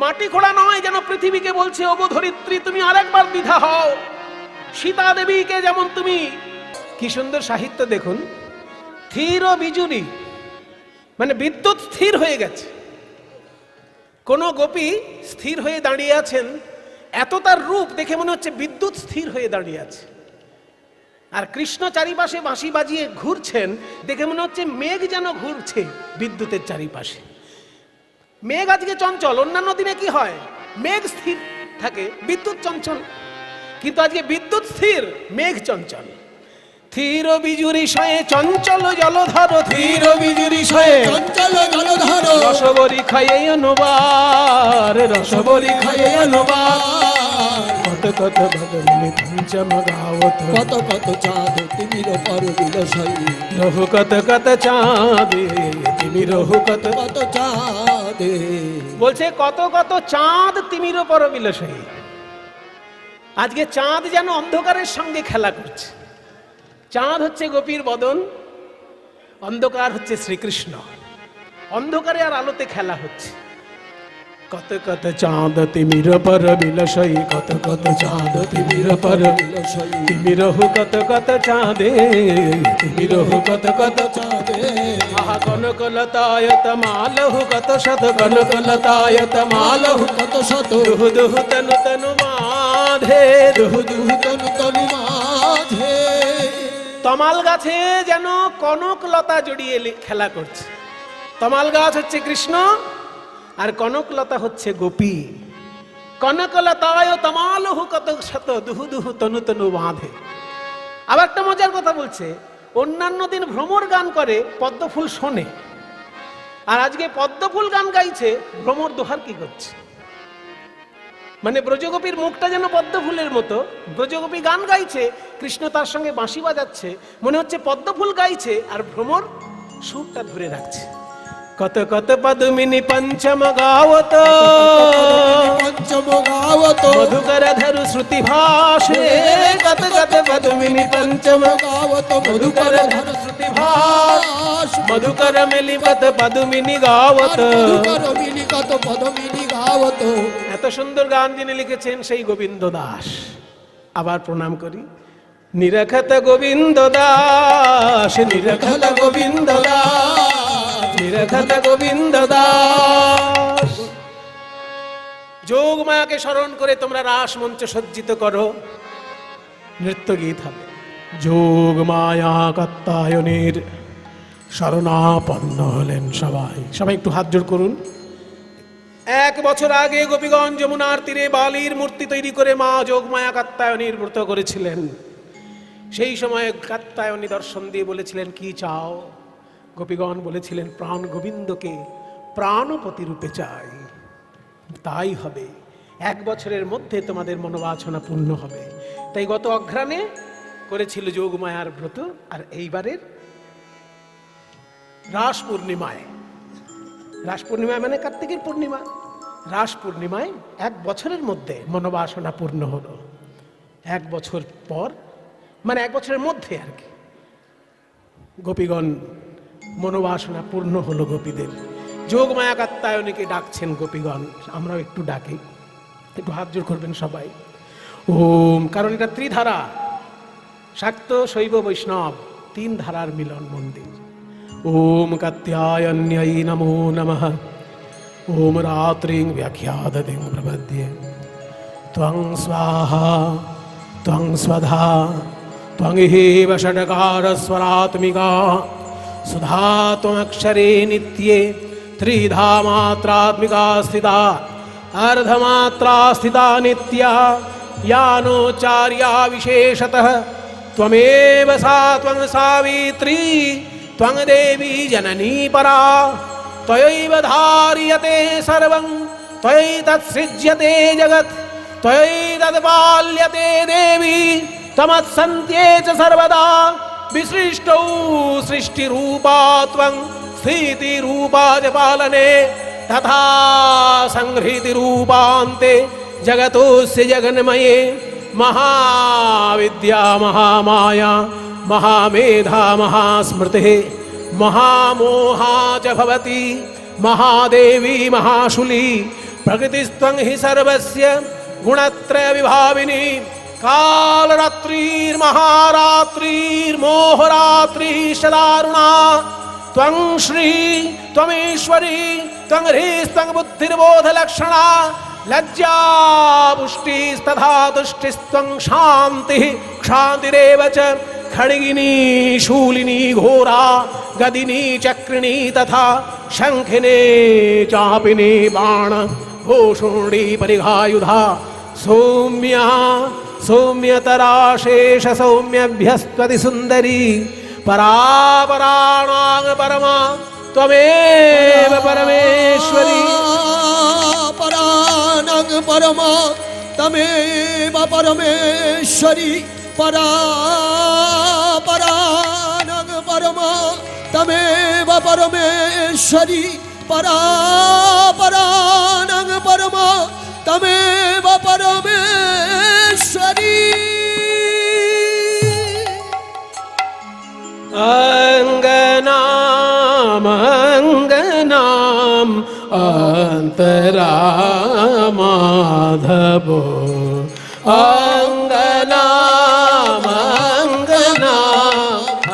মাটি খোঁড়া নয়, যেন পৃথিবীকে বলছে, ওগো ধরিত্রী তুমি আরেকবার দ্বিধা হও, সীতা দেবীকে যেমন তুমি। কি সুন্দর সাহিত্য দেখুন, স্থির ও বিজুরি, মানে বিদ্যুৎ স্থির হয়ে গেছে, কোন গোপী স্থির হয়ে দাঁড়িয়ে আছেন, এত তার রূপ দেখে মনে হচ্ছে বিদ্যুৎ স্থির হয়ে দাঁড়িয়ে আছে। আর কৃষ্ণ চারিপাশে বাঁশি বাজিয়ে ঘুরছেন, দেখে মনে হচ্ছে মেঘ যেন ঘুরছে বিদ্যুতের চারিপাশে। মেঘ আজকে চঞ্চল, অন্যান্য দিনে কি হয়, মেঘ স্থির থাকে, বিদ্যুৎ চঞ্চল, কিন্তু আজকে বিদ্যুৎ স্থির, মেঘ চঞ্চল। স্থির বিজুরি শয়ে চঞ্চল জলধর, স্থির বিজুরি শয়ে চঞ্চল জলধর, রসবরি খায়ে অনুবার, রসবরি খায়ে অনুবার, কত কত ভগবনে পঞ্চম গাওত, কত কত চাঁদ তিমির পর বিলসাই, রহু কত কত চাঁদে তিমি, রহু কত কত চাঁদে। বলছে কত কত চাঁদ তিমির পর বিলসাই। আজকে চাঁদ যেন অন্ধকারের সঙ্গে খেলা করছে। চাঁদ হচ্ছে গোপীর বদন, অন্ধকার হচ্ছে শ্রীকৃষ্ণ, অন্ধকারে আর আলোতে খেলা হচ্ছে। কত কত চাঁদ তিমির পর বিলসই, কত কত চাঁদ তিমির পর বিলসাই, তিমিরহু কত কত চাঁদে, তিমিরহু কত কত চাঁদে। আহা কনকলতায়ত মালহু কত শত, কনকলতায়ত মালহু কত শত, দুহু দুহু তনু তনু মাধে, দুহু দুহু তনু তনু মাঝে। তমাল গাছে যেন কনক লতা জড়িয়ে খেলা করছে। তমাল গাছ হচ্ছে কৃষ্ণ, আর কনক লতা হচ্ছে গোপী। কনকলতায় তমালহু কত শত, দুহু দুহু তনু তনু বাঁধে। আবার একটা মজার কথা বলছে, অন্যান্য দিন ভ্রমর গান করে, পদ্মফুল শোনে, আর আজকে পদ্মফুল গান গাইছে, ভ্রমর দোহার কি করছে। মানে ব্রজগোপীর মুখটা যেন পদ্মফুলের মতো, ব্রজগোপী গান গাইছে, কৃষ্ণ তার সঙ্গে বাঁশি বাজাচ্ছে, মনে হচ্ছে পদ্মফুল গাইছে, আর ভ্রমর সুরটা ধরে রাখছে। কত কত পদ্মিনী পঞ্চম গাওত, পঞ্চম গাওত, মধুকর ধরু শ্রুতি ভাষে, কত কত পদ্মিনী পঞ্চম গাওত, মধুকর ধরু শ্রুতি ভাষ, মধুকর মেলিপত পদ্মিনী গাওত। মধুকর মিলিকত পদমিনী গাওত। এত সুন্দর গান যিনি লিখেছেন সেই গোবিন্দ দাস। আবার প্রণাম করি, নিরখত গোবিন্দ দাস, নিরখত গোবিন্দ দাস, নিরখত গোবিন্দ দাস। যোগ মায়াকে স্মরণ করে তোমরা রাস মঞ্চ সজ্জিত করো, নৃত্য গীত হবে। যোগ মায়া কাত্তায়নের শরণাপন্ন হলেন। সবাই সবাই একটু হাত জোড় করুন। 1 বছর আগে গোপীগণ যমুনার তীরে বালির মূর্তি তৈরি করে মা যোগমায়া কাত্যায়নীর ব্রত করেছিলেন। সেই সময় কাত্যায়নী দর্শন দিয়ে বলেছিলেন, কি চাও? গোপীগণ বলেছিলেন, প্রাণ গোবিন্দকে প্রাণপতি রূপে চাই। তাই হবে, 1 বছরের মধ্যে তোমাদের মনোবাসনা পূর্ণ হবে। তাই গত অঘ্রাণে করেছিল যোগমায়ার ব্রত, আর এইবারের রাস পূর্ণিমায়, রাস পূর্ণিমায় মানে কার্তিকের পূর্ণিমা, রাস পূর্ণিমায় 1 বছরের মধ্যে মনোবাসনা পূর্ণ হলো। 1 বছর পর মানে 1 বছরের মধ্যে আর কি গোপীগণ মনোবাসনা পূর্ণ হলো গোপীদের। যোগমায়া কাত্যায়নীকে ডাকছেন গোপীগণ, আমরাও একটু ডাকি, একটু হাত জোড় করবেন সবাই। ওম, কারণ এটা ত্রিধারা, শাক্ত শৈব বৈষ্ণব 3 ধারার মিলন মন্দির। ওম কাত্যায়ন্যৈ নমো নমঃ। ওম রাত্রিং ব্যাখ্যাদতিং প্রপদ্যে। ত্বং স্বাহা ত্বং স্বধা ত্বং হেব ষডকারস্বরাত্মিকা सुधा त्वमक्षरे नित्ये त्रिधा मात्रात्मिका स्थिता अर्धमात्रा स्थिता नित्या यानोचार्या विशेषतः त्वमेव सा त्वं सावित्री त्वं देवी जननी परा त्वयैव धार्यते सर्वं त्वयैतत्सृज्यते जगत् त्वयैतत्पाल्यते देवी त्वमत्सन्त्ये च सर्वदा विसृष्टौ सृष्टिरूपा त्वं स्थितिरूपा च पालने तथा संहृतिरूपान्ते जगतोऽस्य जगन्मये महाविद्या महामाया महामेधा महास्मृतिः महामोहा च भवति महादेवी महाशूली प्रकृतिस्त्वं हि सर्वस्य गुणत्रय विभाविनी कालरात्रिर्महारात्रिर्मोहरात्रिश्चदारुणा त्वं श्री त्वमेश्वरी त्वं ह्रीस्त्वं बुद्धिर्बोधलक्षणा लज्जा पुष्टिस्तथा तुष्टिस्त्वं शान्तिः क्षान्तिरेव च खड्गिनी शूलिनी घोरा गदिनी चक्रिणी तथा शङ्खिनी चापिनी बाण भूषुणी परिघायुधा सौम्या सौम्यतरा शेष सौम्यभ्यस्त्वति सुन्दरी परापराणां परमा त्वमेव परमेश्वरी परानां परमा तमेव परमेश्वरी परापरानां परमा तमेव परमेश्वरी परापरानां परमा तमेव परमेश्वरी अङ्गनामङ्गनाम् अन्तरा माधवो अङ्गनामङ्गनाम्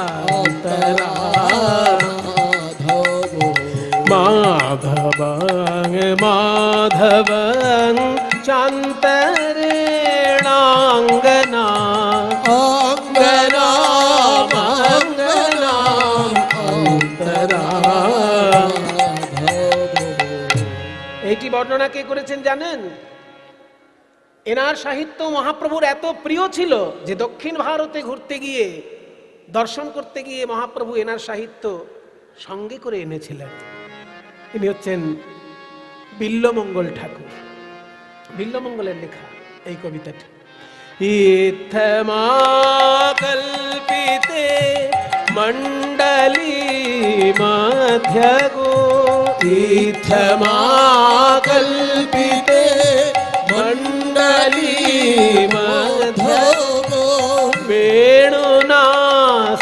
अन्तरा माधवं माधवं चान्तरेणाङ्गना अङ्गनामङ्गनाम् अन्तरा। এইটি বর্ণনা কে করেছেন জানেন? এনার সাহিত্য মহাপ্রভুর এত প্রিয় ছিল যে দক্ষিণ ভারতে ঘুরতে গিয়ে দর্শন করতে গিয়ে মহাপ্রভু এনার সাহিত্য সঙ্গে করে এনেছিলেন। ইনি হচ্ছেন বিল্লমঙ্গল ঠাকুর। বিল্লমঙ্গলের লেখা এই কবিতাটি। ইত্থমা কল্পিতে মণ্ডলী মধ্যগো ইত্থমা কল্পিতে মণ্ডলী মধ্যগো वेणुना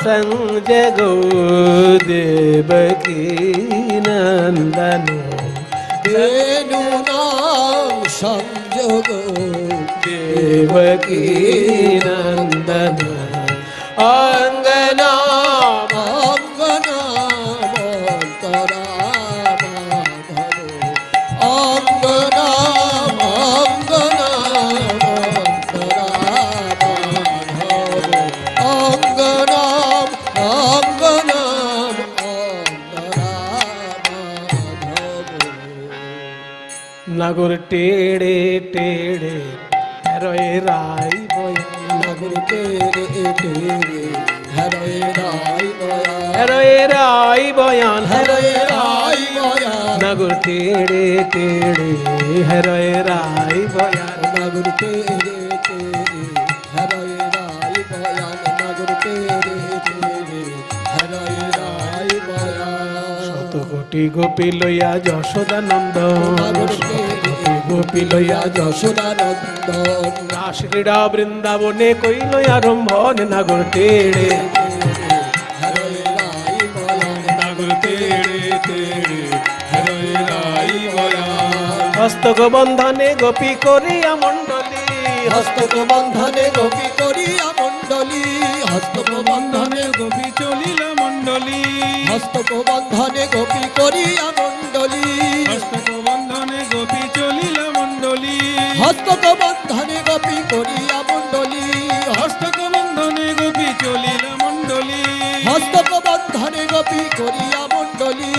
संजगो देवकी नंदनो वेणुना संजगो देवकी नंदनो अंगना अंगना अंतरा अंगना अंगना নাগর টেড়ে টেড়ে রয়ে রাই বয়ান, নাগর তেরে তেরে হরে রাই বয়া, রয়ে রাই বয়ান, হরে রাই বয়া, নাগর টেড়ে টেড়ে রয়ে রাই বয়ান। নাগর তেরে তেরে হরে রাই বয়া, নাগর তেরে তেরে হরে রাই বয়া। শত কোটি গোপী লইয়া যশোদানন্দ, নাগর তেরে গোপী লইয়া যশোদানন্দন, রাস ক্রীড়া বৃন্দাবনে কইল আরম্ভন, নাগর টেড়ে হরে রাই বয়া, নাগর তেড়ে তেড়ে হরে রাই বয়া, হস্তক বন্ধনে গোপী করিয়া মণ্ডলী, হস্তক বন্ধনে গোপী করিয়া মণ্ডলী, হস্তক বন্ধনে গোপী চলিল মণ্ডলী, হস্তক বন্ধনে গোপী করিয়া মণ্ডলী, হস্তক বন্ধনে গোপী চলিল মণ্ডলী, হস্তক বন্ধনে গোপী করিয়া মণ্ডলী, হস্তক বন্ধনে গোপী চলিল মণ্ডলী, হস্তক বন্ধনে গোপী করিয়া মণ্ডলী।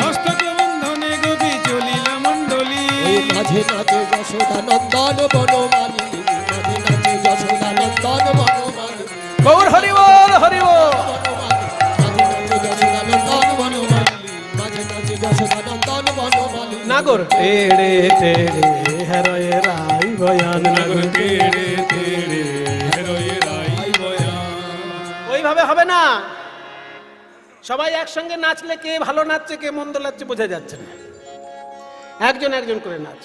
হস্তক বন্ধনে গোপী চলিল মণ্ডলী, ওই মাঝে নাচে যশোদানন্দন বনমালী, মাঝে নাচে যশোদানন্দন বনমালী, গৌর হরিবল হরিবল। মাঝে নাচে যশোদানন্দন বনমালী, মাঝে নাচে যশোদানন্দন বনমালী। নাগর টেড়ে টেড়ে রয়ে রাই বয়ান, নাগর নাগর তেড়ে তেড়ে হরে রাই বয়া, ওইভাবে হবে না। সবাই একসঙ্গে নাচলে কে ভালো নাচছে কে মন্দ নাচছে বোঝা যাচ্ছে না। একজন একজন করে নাচ।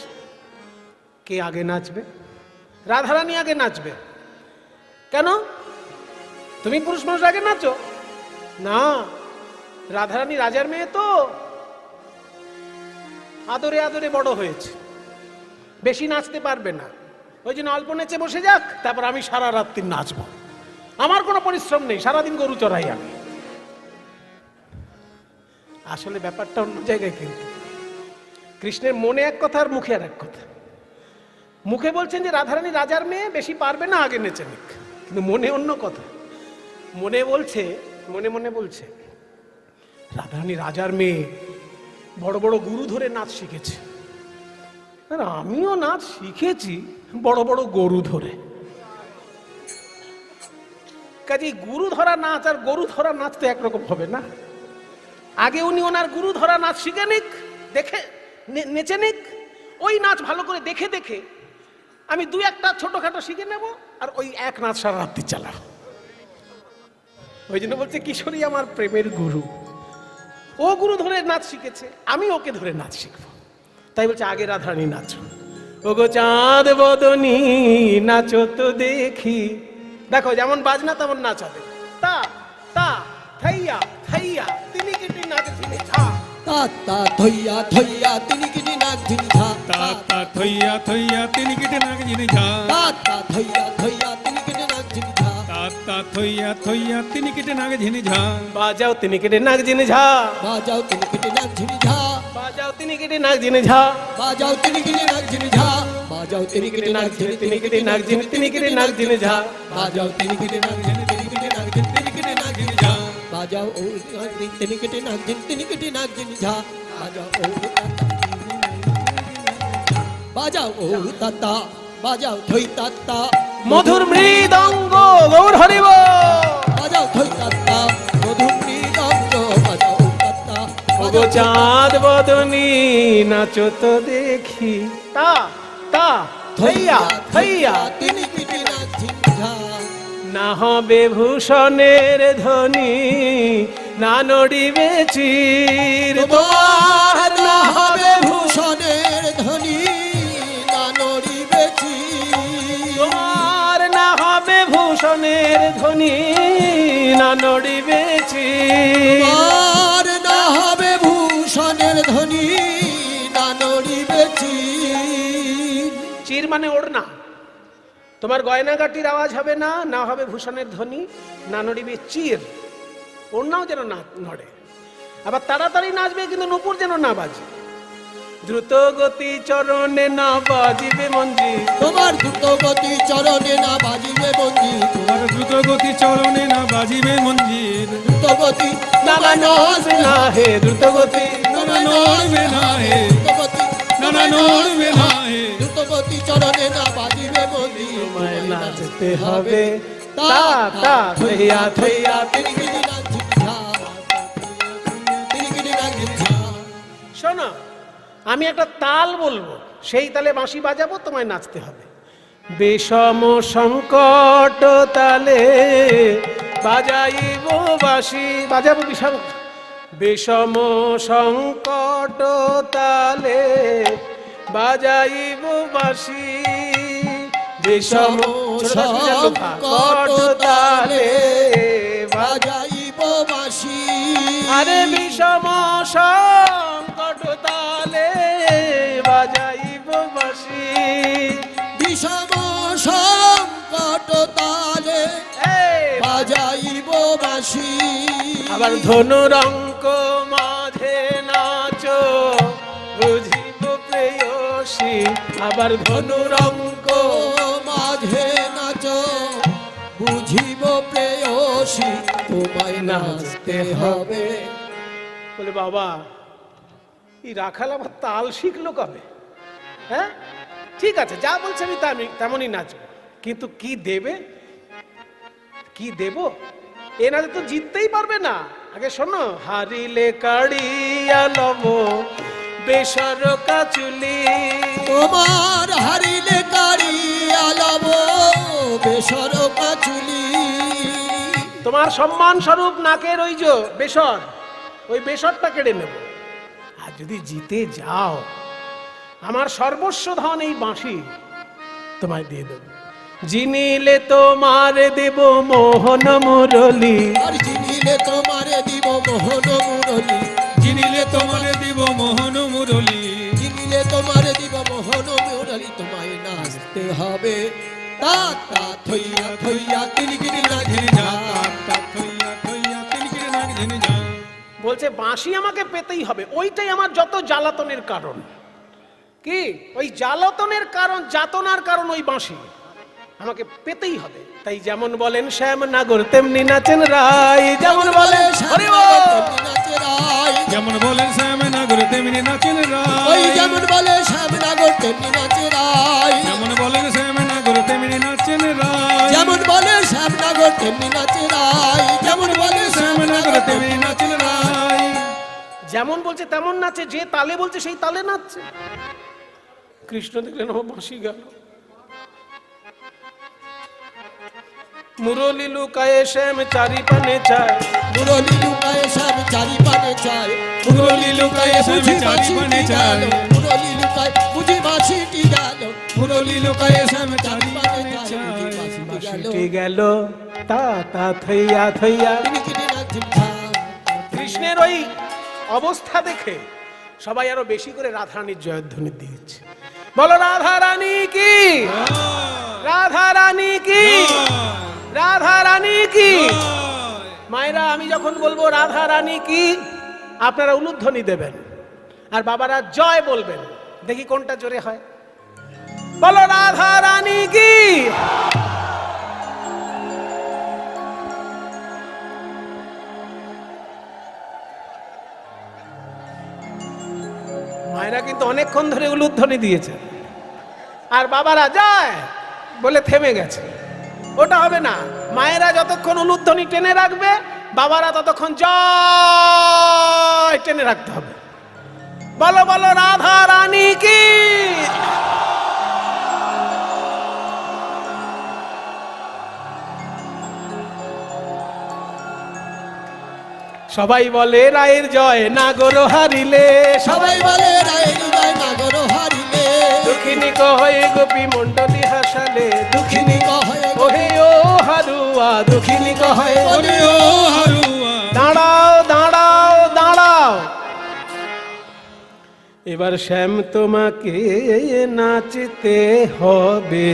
কে আগে নাচবে? রাধারানী আগে নাচবে। কেন? তুমি পুরুষ মানুষ আগে নাচো না, রাধারানী রাজার মেয়ে তো, আদরে আদরে বড় হয়েছে, বেশি নাচতে পারবে না, ওই জন্য অল্প নেচে বসে যাক, তারপর আমি সারা রাত্রি নাচবো। আমার কোনো পরিশ্রম নেই, সারাদিন গরু চড়াই আমি। আসলে ব্যাপারটা অন্য জায়গায়। কিন্তু কৃষ্ণের মনে এক কথা আর মুখে আর এক কথা। মুখে বলছেন যে রাধারানী রাজার মেয়ে, বেশি পারবে না, আগে নেচে নিক, কিন্তু মনে অন্য কথা। মনে বলছে, মনে মনে বলছে রাধারানী রাজার মেয়ে, বড় বড় গুরু ধরে নাচ শিখেছে, আর আমিও নাচ শিখেছি বড় বড় গরু ধরে। কাজে গুরু ধরা নাচ আর গরু ধরা নাচ তো একরকম হবে না। আগে উনি ওনার গুরু ধরা নাচ শিখে নিক, দেখে নেচে নিক, ওই নাচ ভালো করে দেখে দেখে আমি দু একটা ছোটখাটো শিখে নেব, আর ওই এক নাচ সারা রাত্রি চালাবো। ওই জন্য বলছে কিশোরী আমার প্রেমের গুরু, ও গুরু ধরে নাচ শিখেছে, আমি ওকে ধরে নাচ শিখবো। তাই বলছে আগে রাধারানী নাচো। ও গো চাঁদ বদনী নাচো তো দেখি। দেখো যেমন বাজনা তেমন নাচ হবে। তা তা থাইয়া থাইয়া তিনি কেটে নাচ ঝিনে ঝা, তা তা থইয়া থইয়া তিনি কিটি নাক ঝিনি ঝা, তা তা থইয়া থইয়া তিনি কেটে নাক জিনি ঝা, তা তা থইয়া থইয়া তিনি কিটি নাক ঝিনি ঝা, তা তা থইয়া থইয়া তিনি কেটে নাক ঝিনি ঝা, বাজাও তিনি কেটে নাক ঝিনে ঝা, বাজাও তিনি কিটি নাক ঝিনি ঝা, বাজাও তিনি কেটে নাক ঝিনে ঝা, বাজাও তিনি কিটি নাক ঝিনি ঝা, বাজাও তিনি কিটি নাক ঝিনি, তিনি কেটে নাক ঝিনে, তিনি কেটে নাক ঝিনে ঝা, বাজাও তিনি কিটি নাক ঝিনি, তিনি কিটি নাক ঝিনি, তিনি কিটি নাক ঝিনি ঝা, বাজাও ও তিনি কিটি নাক ঝিনি, তিনি কিটি নাক ঝিনি ঝা, বাজাও ও বাজাও ও তাতা, বাজাও থই তাতা, মধুর মৃদঙ্গ গৌর হরিব। বাজাও থই তাতা, মধুর মৃদঙ্গ, বাজাও ও তাতা, ও গো চাঁদ বদনী নাচো তো দেখি। তা তা থাইয়া থাইয়া তিনি কিটি নাক ঝিনি ঝা, না হবে ভূষণের ধ্বনি, না নড়িবে চির। তোমার না হবে ভূষণের ধ্বনি, না নড়িবে চির। তোমার না হবে ভূষণের ধ্বনি, না নড়িবে চির। তোমার না হবে ভূষণের ধ্বনি, না নড়িবে চির। চির মানে ওড়না। তোমার গয়নাগাটির আওয়াজ হবে না, না হবে ভূষণের ধ্বনি, না নড়িবে চির। ওড়নাও যেন না নড়ে। আবার তাড়াতাড়ি নাচবে কিন্তু নূপুর যেন না বাজে। দ্রুত গতি চরণে না বাজিবে মঞ্জির। তোমার দ্রুত গতি চরণে না বাজিবে মঞ্জির, তোমার দ্রুত গতি চরণে না বাজিবে মঞ্জির, দ্রুত গতি না নড়বে না হে দ্রুত গতি, না নড়বে না হে, দ্রুত গতি না তারা নড়বে না হে। দ্রুতগতি চরণে না বাজিবে মন্দির তোমায় নাচতে হবে তা তা থইয়া থইয়া তিরিগিরি নাচিন ঝা তিরিগিরি নাচিন ঝা। শোনো, আমি একটা তাল বলবো, সেই তালে বাঁশি বাজাবো, তোমায় নাচতে হবে। বিষম সংকট তালে বাজাইব বাঁশি, বাজাবো বিষম, বিষম সংকট তালে বাজাইব বাঁশি, বিষম সংকট তালে বাজাইব বাঁশি। আরে বিষম সংকট তালে বাজাইব বাঁশি, বিষম সংকট তালে এই বাজাইব বাঁশি। আবার ধনুরঙ্ক মাঝে নাচো বুঝিব প্রেয়সী, আবার ধনুরঙ্ক মাঝে নাচ বুঝিব প্রেয়সী তোমায় নাচতে হবে। বলে বাবা এই রাখাল আবার তাল শিখলো কবে? হ্যাঁ ঠিক আছে, যা বলছে আমি তেমনই নাচবো, কিন্তু কি দেবে, কি দেব? এ না তো জিততেই পারবে না। আগে শোনো, হারিলে কাড়িয়া লব বেসর কাচুলি, তোমার হারিলে কাড়িয়া লব বেসর কাচুলি। তোমার সম্মান স্বরূপ নাকের ওই যে বেসর, ওই বেসরটা কেড়ে নেব। আর যদি জিতে যাও, আমার সর্বস্ব ধন এই বাঁশি তোমায় দিয়ে দেব। জিনিলে তোমার দেব মোহন মুরলি, আর চিনিলে তোমারে দিব মোহন মুরলি। চিনিলে তোমারে দিব মোহন মুরলি, চিনিলে তোমারে দিব মোহন মুরলি তোমায় নাচতে হবে। তা তা থইয়া থইয়া তিরিগিরি নাচিন ঝা। থইয়া থইয়া তিনকিরে নাক ঝেনে যা। বলছে বাঁশি আমাকে পেতেই হবে, ওইটাই আমার যত জ্বালাতনের কারণ। কি ওই জ্বালাতনের কারণ, যাতনার কারণ ওই বাঁশি, আমাকে পেতেই হবে। তাই যেমন বলেন শ্যাম নাগর তেমনি নাচেন রায়, যেমন বলেন হরি বল। নাচে রায়। যেমন বলেন শ্যাম নাগর তেমনি নাচেন ওই রায়, যেমন বলে শ্যামনগর তেমনি নাচে রায়। যেমন বলেন শ্যাম নাগর তেমনি নাচেন রায়, যেমন বলে শ্যামনগর তেমনি নাচে রায়। যেমন বলে শ্যামনগর তেমনি নাচেন রায়। যেমন বলছে তেমন নাচে, যে তালে বলছে সেই তালে নাচছে। কৃষ্ণ দেখলেন ও বাঁশি গেল, মুরলি লুকায়ে শ্যাম চারি পানে চায়, মুরলি লুকায় শ্যাম চারি পানে চায়। মুরলি লুকায় শ্যাম চারি পানে চায়, মুরলি লুকায় বুঝি বাঁশিটি গেল। মুরলি লুকায় শ্যাম চারি পানে চায়। বাঁশিটি গেল তা তা থইয়া থইয়া। তিরিগিরি নাচিন ঝা। কৃষ্ণের ওই অবস্থা দেখে সবাই আরো বেশি করে রাধারানীর জয়ধ্বনি দিয়েছে। বলো রাধা রানী কি, রাধা রানী কি, রাধা রানী কি। মায়েরা আমি যখন বলবো রাধা রানী কি, আপনারা উলুধ্বনি দেবেন, আর বাবারা জয় বলবেন। দেখি কোনটা জোরে হয়। বলো রাধা রানী কি। মায়েরা কিন্তু অনেকক্ষণ ধরে উলুধ্বনি দিয়েছে, আর বাবারা যায় বলে থেমে গেছে। ওটা হবে না। মায়েরা যতক্ষণ উলুধ্বনি টেনে রাখবে, বাবারা ততক্ষণ জয় টেনে রাখতে হবে। বলো বলো রাধা রানী কি। সবাই বলে রায়ের জয়, নাগর হারিলে। সবাই বলে রায়ের জয়, নাগর হারিলে। দুঃখিনী কহে গোপী মণ্ডলী হাসালে, দুঃখিনী কহে ওহে ও হারুয়া, দুঃখিনী কহে ওরে ও হারুয়া। দাঁড়াও দাঁড়াও দাঁড়াও। এবার শ্যাম তোমাকে নাচতে হবে।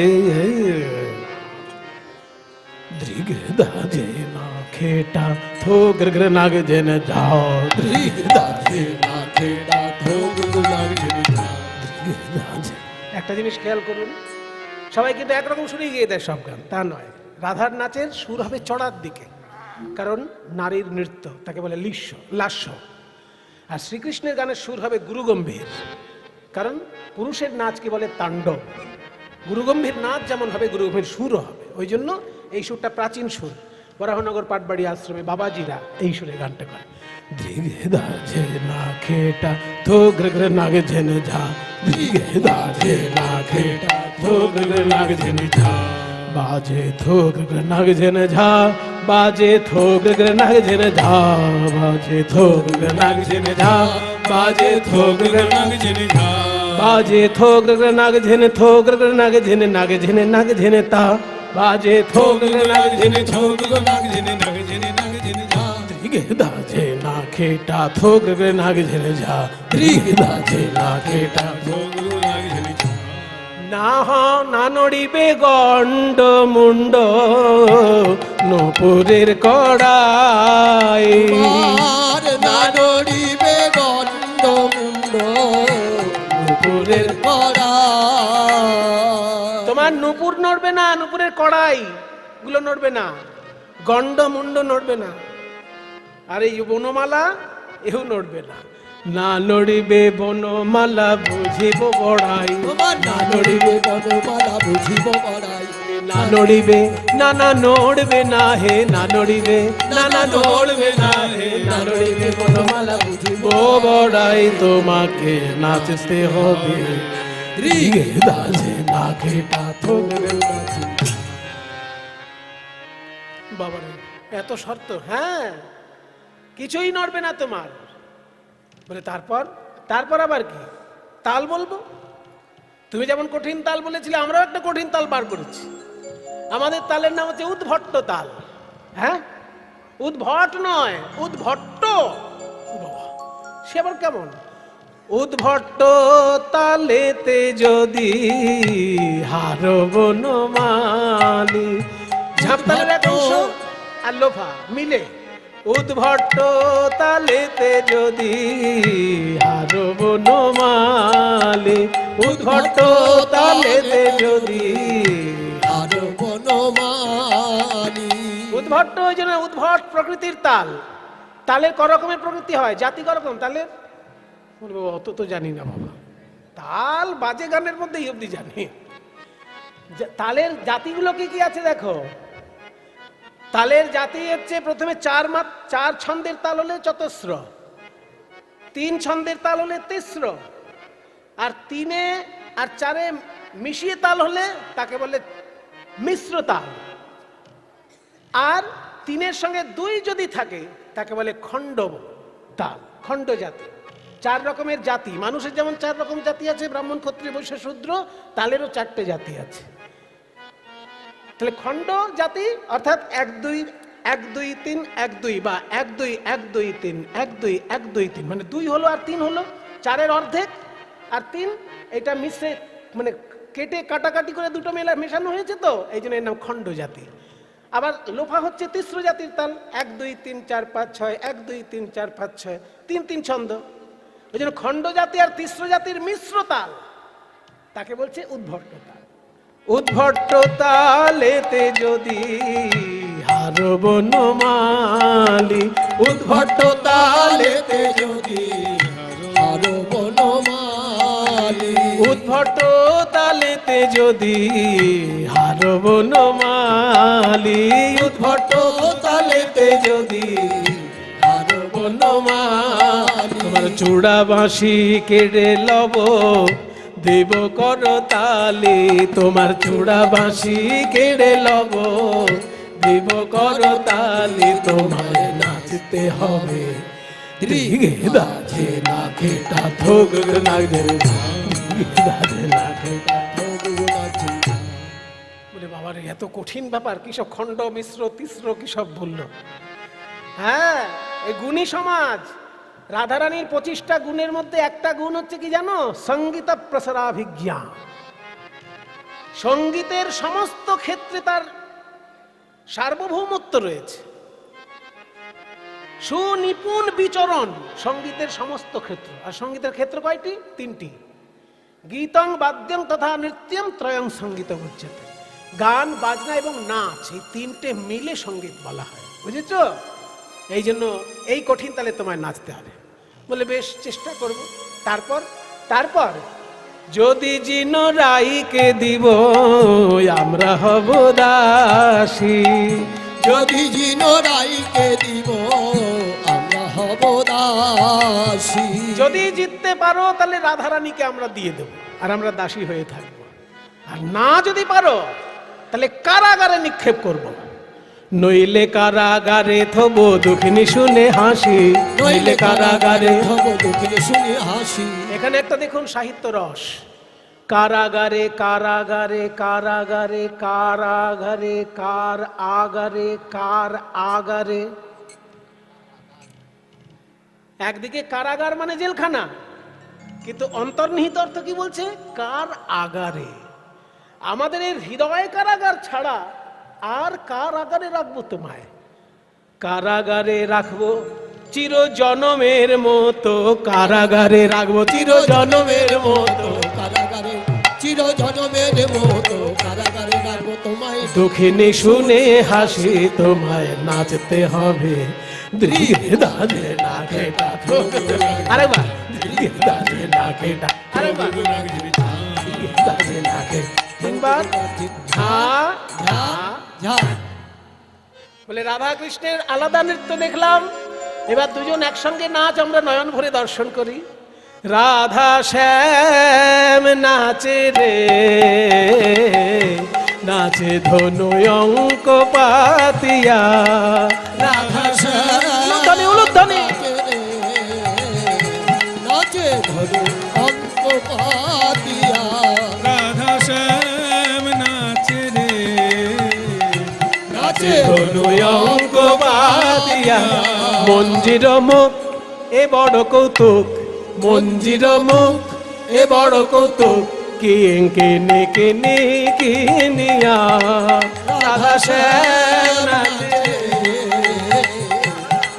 দৃগ দাজে না খেটা থো গ্রগ্র নাগ জেন যাও, দৃগ দাজে না খেটা থো গ্রগ্র নাগ জেন যাও, দৃগ দাজে। একটা জিনিস খেয়াল করুন, সবাই কিন্তু একরকম সুরেই গিয়ে দেয় সব গান, তা নয়। রাধার নাচের সুর হবে চড়ার দিকে, কারণ নারীর নৃত্য, তাকে বলে লাস্য। আর শ্রীকৃষ্ণের গানের সুর হবে গুরুগম্ভীর, কারণ পুরুষের নাচকে বলে তাণ্ডব। গুরুগম্ভীর নাচ যেমন হবে, গুরুগম্ভীর সুরও হবে। ওই জন্য এই সুরটা প্রাচীন সুর। বরাহনগর পাটবাড়ি আশ্রমে বাবাজিরা এই সুরে গানটা করে। ধীরে দাঝে না খেটা থো গ্রগ্র নাগ ঝেন ঝা, ধীরে দাঝে না খেটা থো গ্রগ্র নাগ ঝেন ঝা, বাজে থো গ্রগ্র নাগ ঝেন ঝা, বাজে থো গ্রগ্র নাগ ঝেন ঝা, বাজে থো গ্রগ্র নাগ ঝেন ঝা, বাজে থো গ্রগ্র নাগ ঝেন ঝা, বাজে থো গ্রগ্র নাগ ঝেন, থো গ্রগ্র নাগ ঝেন, নাগ ঝেন নাগ ঝেন তা, বাজে থো গ্রগ্র নাগ ঝেন, থো গ্রগ্র নাগ ঝেন, নাগ ঝেন নাগ ঝেন ঝা, ধীরে দাঝে না খেটা থো গ্রগ্র নাগ ঝেন ঝা, ধীরে দাঝে না খেটা থো গ্রগ্র নাগ ঝেন ঝা। না নড়িবে গণ্ড মুন্ড নূপুরের কড়াই, আর না নড়িবে গণ্ড মুন্ড নূপুরের করা। তোমার নূপুর নড়বে না, নূপুরের কড়াই গুলো নড়বে না, গণ্ড মুন্ড নড়বে না, আর এই বনমালা এও নড়বে না। না নড়িবে বনমালা বুঝিব বড়াই, তোমার না নড়িবে বনমালা বুঝিব বড়াই, না নড়িবে না না নড়বে না হে, না নড়িবে না না নড়বে না হে, না নড়িবে বনমালা বুঝিব বড়াই, তোমাকে নাচতে হবে ধীরে দাঝে না খেটা থো গ্রগ্র নাগ ঝেন ঝা। বাবারে এত শর্ত! হ্যাঁ, কিছুই নড়বে না তোমার। বলে তারপর আবার কি? তাল বলবো। তুমি যেমন কঠিন তাল বলেছিলে, আমরাও একটা কঠিন তাল বার করেছি। আমাদের তালের নাম হচ্ছে উদ্ভট্ট তাল। হ্যাঁ, উদ্ভট নয়, উদ্ভট্ট। বাবা, সে আবার কেমন? উদ্ভট্ট তালেতে যদি হারো বনমালী, ঝাঁপ তালের এক অংশ আর লোফা মিলে, উদ্ভট্ট তালেতে যদি হারো বনমালী, উদ্ভট্ট তালেতে যদি আর বনমালী। উদ্ভট্ট, ওই জন্য উদ্ভট প্রকৃতির তাল। তালের ক রকমের প্রকৃতি হয়, জাতি ক রকম তালের? বলবো অত তো জানি না বাবা, তাল বাজে গানের মধ্যে এই অবধি জানি। তালের জাতিগুলো কি কি আছে দেখো। তালের জাতি হচ্ছে প্রথমে চার ছন্দের তাল হলে চতস্র, 3 ছন্দের তাল হলে তিস্র, আর 3 আর 4 মিশিয়ে তাল হলে তাকে বলে মিশ্র তাল, আর 3 সঙ্গে 2 যদি থাকে তাকে বলে খণ্ড তাল, খণ্ড জাতি। 4 রকমের জাতি। মানুষের যেমন 4 রকম জাতি আছে, ব্রাহ্মণ ক্ষত্রিয় বৈশ্য শূদ্র, তালেরও 4টে জাতি আছে। তাহলে খণ্ড জাতি অর্থাৎ 1 2 1 2 3 1 2 বা 1 2 1 2 3 1 2 1 2 3, মানে 2 হলো আর 3 হলো, 4-এর অর্ধেক আর 3, এটা মিশে মানে কেটে কাটাকাটি করে দুটো মেশানো হয়েছে, তো এই জন্য এর নাম খণ্ড জাতি। আবার লোফা হচ্ছে তিস্র জাতির তাল, 1 2 3 4 5 6, 1 2 3 4 5 6, 3 3 ছন্দ। ওই জন্য খণ্ড জাতি আর তিস্র জাতির মিশ্র তাল, তাকে বলছে উদ্ভট্ট তাল। উদ্ভট্ট তালেতে যদি হারো বনমালী, উদ্ভট্ট তালেতে যদি আর বনমালী। উদ্ভট্ট তালেতে যদি হারো বনমালী, উদ্ভট্ট তালেতে যদি হারো বনমালী, তোমার চূড়া বাঁশি কেড়ে লব দেব কর তালি, তোমার চূড়া বাঁশি কেড়ে লব দেব কর তালি, তোমায় নাচতে হবে ধীরে দাঝে না খেটা থো গ্রগ্র নাগ ঝেন ঝা, ধীরে দাঝে না খেটা থো গ্রগ্র নাগ ঝেন ঝা। বলে বাবারে এত কঠিন ব্যাপার, কি সব খণ্ড মিশ্র তিস্র কি সব বললো। হ্যাঁ, এই গুণী সমাজ। রাধারানীর 25টা গুণের মধ্যে একটা গুণ হচ্ছে কি জানো? সঙ্গীত প্রসারাভিজ্ঞা। সঙ্গীতের সমস্ত ক্ষেত্রে তার সার্বভৌমত্ব রয়েছে, সুনিপুণ বিচরণ সঙ্গীতের সমস্ত ক্ষেত্র। আর সঙ্গীতের ক্ষেত্র কয়টি? 3টি। গীতং বাদ্যং তথা নৃত্যম ত্রয়ং সঙ্গীত উচ্যতে। গান, বাজনা এবং নাচ, এই 3টে মিলে সঙ্গীত বলা হয়, বুঝেছো? এই জন্য এই কঠিন তালে তোমায় নাচতে হবে। বলে বেশ, চেষ্টা করব। তারপর যদি জিন রাইকে দিব আমরা হব দাসী। যদি জিনরাইকে দিব আমরা হব দাসী। যদি জিততে পারো তাহলে রাধারানীকে আমরা দিয়ে দেব আর আমরা দাসী হয়ে থাকবো। আর না যদি পারো তাহলে কারাগারে নিক্ষেপ করব। নইলে কারাগারে থব দুঃখিনী শুনে হাসি। নইলে কারাগারে হব দুঃখিনী শুনে হাসি। এখানে একটা দেখুন সাহিত্য রস। কারাগারে কারাগারে কারাগারে কারাগারে কার আগারে কার আগারে। একদিকে কারাগার মানে জেলখানা, কিন্তু অন্তর্নিহিত অর্থ কি বলছে? কার আগারে। আমাদের এই হৃদয় কারাগার ছাড়া আর কার আগারে রাখবো তোমায়? কারাগারে রাখবো চির জনমের মতো, কারাগারে রাখবো চির জনমের মতো। কারাগারে চির জনমের মতো কারাগারে রাখবো তোমায়। দুঃখিনী শুনে হাসি তোমায় নাচতে হবে। ধীরে দাঁড়ে না খেটা। আরে বা ধীরে দাঁড়ে না খেটা। আরে বা ধীরে দাঁড়ে না খেটা। তিনবার ঝা ঝা ঝা। বলে রাধা কৃষ্ণের আলাদা নৃত্য দেখলাম, এবার দুজন একসঙ্গে নাচ আমরা নয়ন ভরে দর্শন করি। রাধা শ্যাম নাচে রে, নাচে ধনু অঙ্ক পাতিয়া। রাধা উলুধ্বনি উলুধ্বনি। নাচে ধরু অঙ্ক পাতিয়া। রাধা শ্যাম নাচে রে, নাচে ধনু অঙ্ক পাতিয়া। মঞ্জির মুখ এ বড় কৌতুক, মঞ্জির মুখ এ বড় কৌতুক। কিনে কিনে কিনিয়া রাধা শ্যাম নাচে।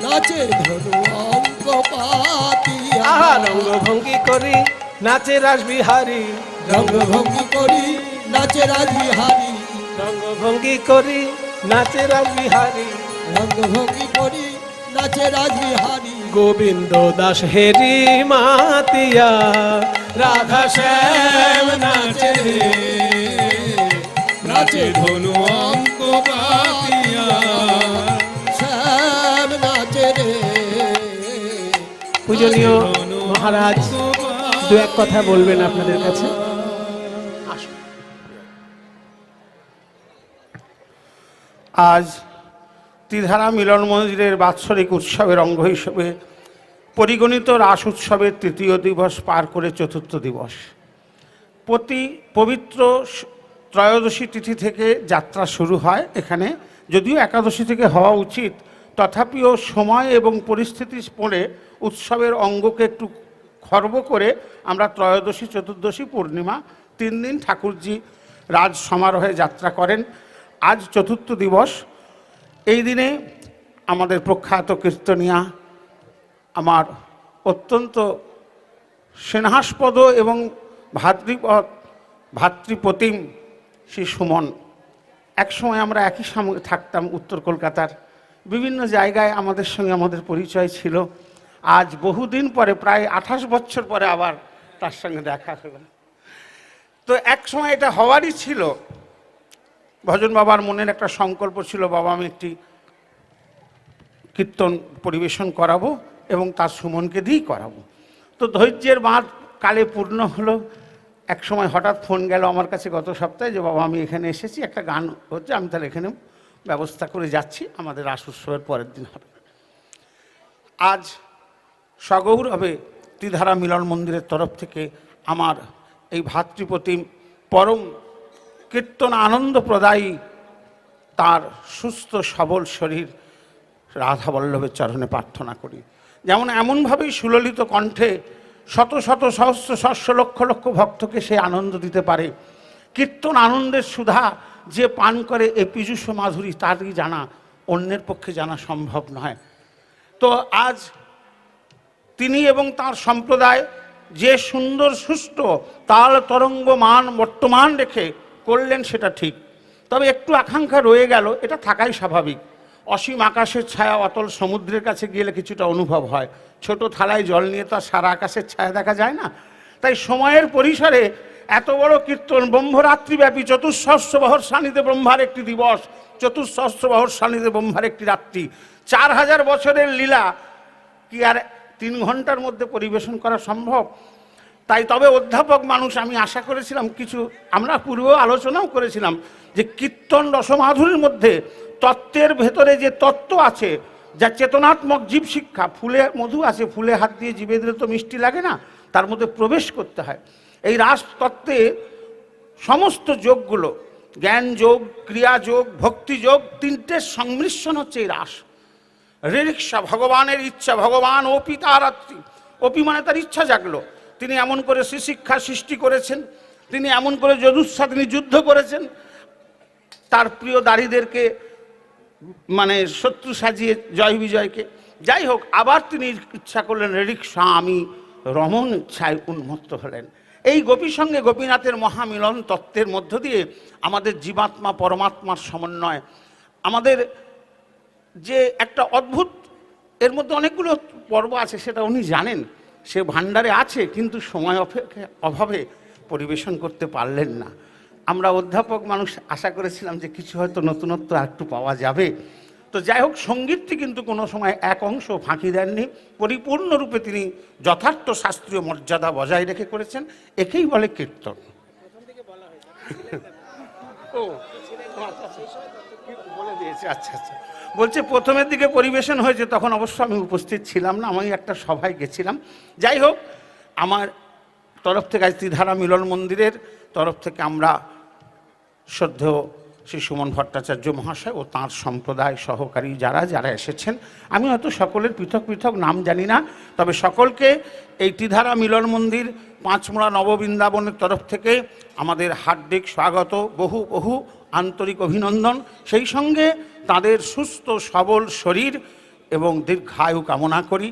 নাচে ধরু অঙ্ক পাতিয়া। আহা রঙ্গভঙ্গি করি নাচে রাসবিহারী। রঙ্গভঙ্গি করি নাচে রাজবিহারী। রঙ্গভঙ্গি করি নাচে রাসবিহারী। রঙ্গভঙ্গি করি নাচে রাজবিহারী। গোবিন্দ দাস হেরি মাতিয়া। রাধা শ্যাম নাচে রে, নাচে ধনু অঙ্ক পাতিয়া। শ্যাম নাচে রে। পূজনীয় মহারাজ দু এক কথা বলবেন আপনাদের কাছে। আসুন। আজ ত্রিধারা মিলন মন্দিরের বাৎসরিক উৎসবের অঙ্গ হিসেবে পরিগণিত রাস উৎসবের তৃতীয় দিবস পার করে চতুর্থ দিবস। প্রতি পবিত্র ত্রয়োদশী তিথি থেকে যাত্রা শুরু হয় এখানে, যদিও একাদশী থেকে হওয়া উচিত, তথাপিও সময় এবং পরিস্থিতি পড়ে উৎসবের অঙ্গকে একটু খর্ব করে আমরা ত্রয়োদশী চতুর্দশী পূর্ণিমা 3 দিন ঠাকুরজি রাজ সমারোহে যাত্রা করেন। আজ চতুর্থ দিবস। এই দিনে আমাদের প্রখ্যাত কীর্তনিয়া, আমার অত্যন্ত স্নেহাস্পদ এবং ভাতৃপ্রতিম শ্রী সুমন। একসময় আমরা একই সঙ্গে থাকতাম উত্তর কলকাতার বিভিন্ন জায়গায়, আমাদের সঙ্গে আমাদের পরিচয় ছিল। আজ বহুদিন পরে, প্রায় 28 বছর পরে আবার তার সঙ্গে দেখা হলো। তো এক সময় এটা হওয়ারই ছিল। ভজন বাবার মনের একটা সংকল্প ছিল, বাবা আমি একটি কীর্তন পরিবেশন করাবো এবং তার সুমনকে দিয়েই করাবো। তো ধৈর্যের বাঁধ কালে পূর্ণ হলো। এক সময় হঠাৎ ফোন গেল আমার কাছে গত সপ্তাহে যে বাবা আমি এখানে এসেছি, একটা গান হচ্ছে, আমি তাহলে এখানে ব্যবস্থা করে যাচ্ছি, আমাদের রাস উৎসবের পরের দিন হবে। আজ সগৌরবে ত্রিধারা মিলন মন্দিরের তরফ থেকে আমার এই ভাতৃপ্রতিম পরম কীর্তন আনন্দপ্রদায়ী তার সুস্থ সবল শরীর রাধা বল্লভের চরণে প্রার্থনা করি, যেমন এমনভাবেই সুললিত কণ্ঠে শত শত সহস্র সহস্র লক্ষ লক্ষ ভক্তকে সে আনন্দ দিতে পারে। কীর্তন আনন্দের সুধা যে পান করে এই পীযূষ মাধুরী তারই জানা, অন্যের পক্ষে জানা সম্ভব নয়। তো আজ তিনি এবং তার সম্প্রদায় যে সুন্দর সুষ্ঠ তাল তরঙ্গ মান বর্তমান রেখে করলেন সেটা ঠিক, তবে একটু আকাঙ্ক্ষা রয়ে গেল, এটা থাকাই স্বাভাবিক। অসীম আকাশের ছায়া অতল সমুদ্রের কাছে গেলে কিছুটা অনুভব হয়, ছোট থালায় জল নিয়ে তো আর সারা আকাশের ছায়া দেখা যায় না। তাই সময়ের পরিসরে এত বড় কীর্তন ব্রহ্মরাত্রিব্যাপী, চতুঃসহস্রবহর সান্নিধ্যে ব্রহ্মার একটি দিবস, চতুঃসহস্রবহর সান্নিধ্যে ব্রহ্মার একটি রাত্রি, 4000 বছরের লীলা কি আর 3 ঘন্টার মধ্যে পরিবেশন করা সম্ভব? তাই তবে অধ্যাপক মানুষ, আমি আশা করেছিলাম কিছু, আমরা পূর্বেও আলোচনাও করেছিলাম যে কীর্তন রসমাধুরীর মধ্যে তত্ত্বের ভেতরে যে তত্ত্ব আছে, যা চেতনাত্মক জীব শিক্ষা, ফুলে মধু আছে, ফুলে হাত দিয়ে জিভে দিলে তো মিষ্টি লাগে না, তার মধ্যে প্রবেশ করতে হয়। এই রাস তত্ত্বে সমস্ত যোগগুলো, জ্ঞান যোগ, ক্রিয়া যোগ, ভক্তি যোগ, 3টের সংমিশ্রণ হচ্ছে এই রাস। রিক্সা ভগবানের ইচ্ছা, ভগবান অপি তারাত্রি, অপি মানে তার ইচ্ছা জাগলো, তিনি এমন করে শিক্ষা সৃষ্টি করেছেন, তিনি এমন করে যজুৎসা তিনি যুদ্ধ করেছেন, তার প্রিয় দাড়িদেরকে মানে শত্রু সাজিয়ে জয় বিজয়কে। যাই হোক, আবার তিনি ইচ্ছা করলেন রিক্সা আমি রমণ ইচ্ছায় উন্মত্ত হলেন। এই গোপীর সঙ্গে গোপীনাথের মহামিলন তত্ত্বের মধ্য দিয়ে আমাদের জীবাত্মা পরমাত্মার সমন্বয়, আমাদের যে একটা অদ্ভুত, এর মধ্যে অনেকগুলো পর্ব আছে, সেটা উনি জানেন, সে ভাণ্ডারে আছে, কিন্তু সময় অভাবে পরিবেশন করতে পারলেন না। আমরা অধ্যাপক মানুষ আশা করেছিলাম যে কিছু হয়তো নতুনত্ব আর একটু পাওয়া যাবে। তো যাই হোক, সঙ্গীতটি কিন্তু কোনো সময় এক অংশ ফাঁকি দেননি, পরিপূর্ণরূপে তিনি যথার্থ শাস্ত্রীয় মর্যাদা বজায় রেখে করেছেন। একেই বলে কীর্তন। বলে দিয়েছে, আচ্ছা আচ্ছা। বলছে প্রথমের দিকে পরিবেশন হয়েছে, তখন অবশ্য আমি উপস্থিত ছিলাম না, আমি একটা সভায় গেছিলাম। যাই হোক, আমার তরফ থেকে আজ ত্রিধারা মিলন মন্দিরের তরফ থেকে আমরা শ্রদ্ধেয় শ্রী সুমন ভট্টাচার্য মহাশয় ও তাঁর সম্প্রদায় সহকারী যারা যারা এসেছেন, আমি হয়তো সকলের পৃথক পৃথক নাম জানি না, তবে সকলকে এই ত্রিধারা মিলন মন্দির পাঁচমোড়া নববৃন্দাবনের তরফ থেকে আমাদের হার্দিক স্বাগত, বহু বহু আন্তরিক অভিনন্দন। সেই সঙ্গে তাদের সুস্থ সবল শরীর এবং দীর্ঘায়ু কামনা করি।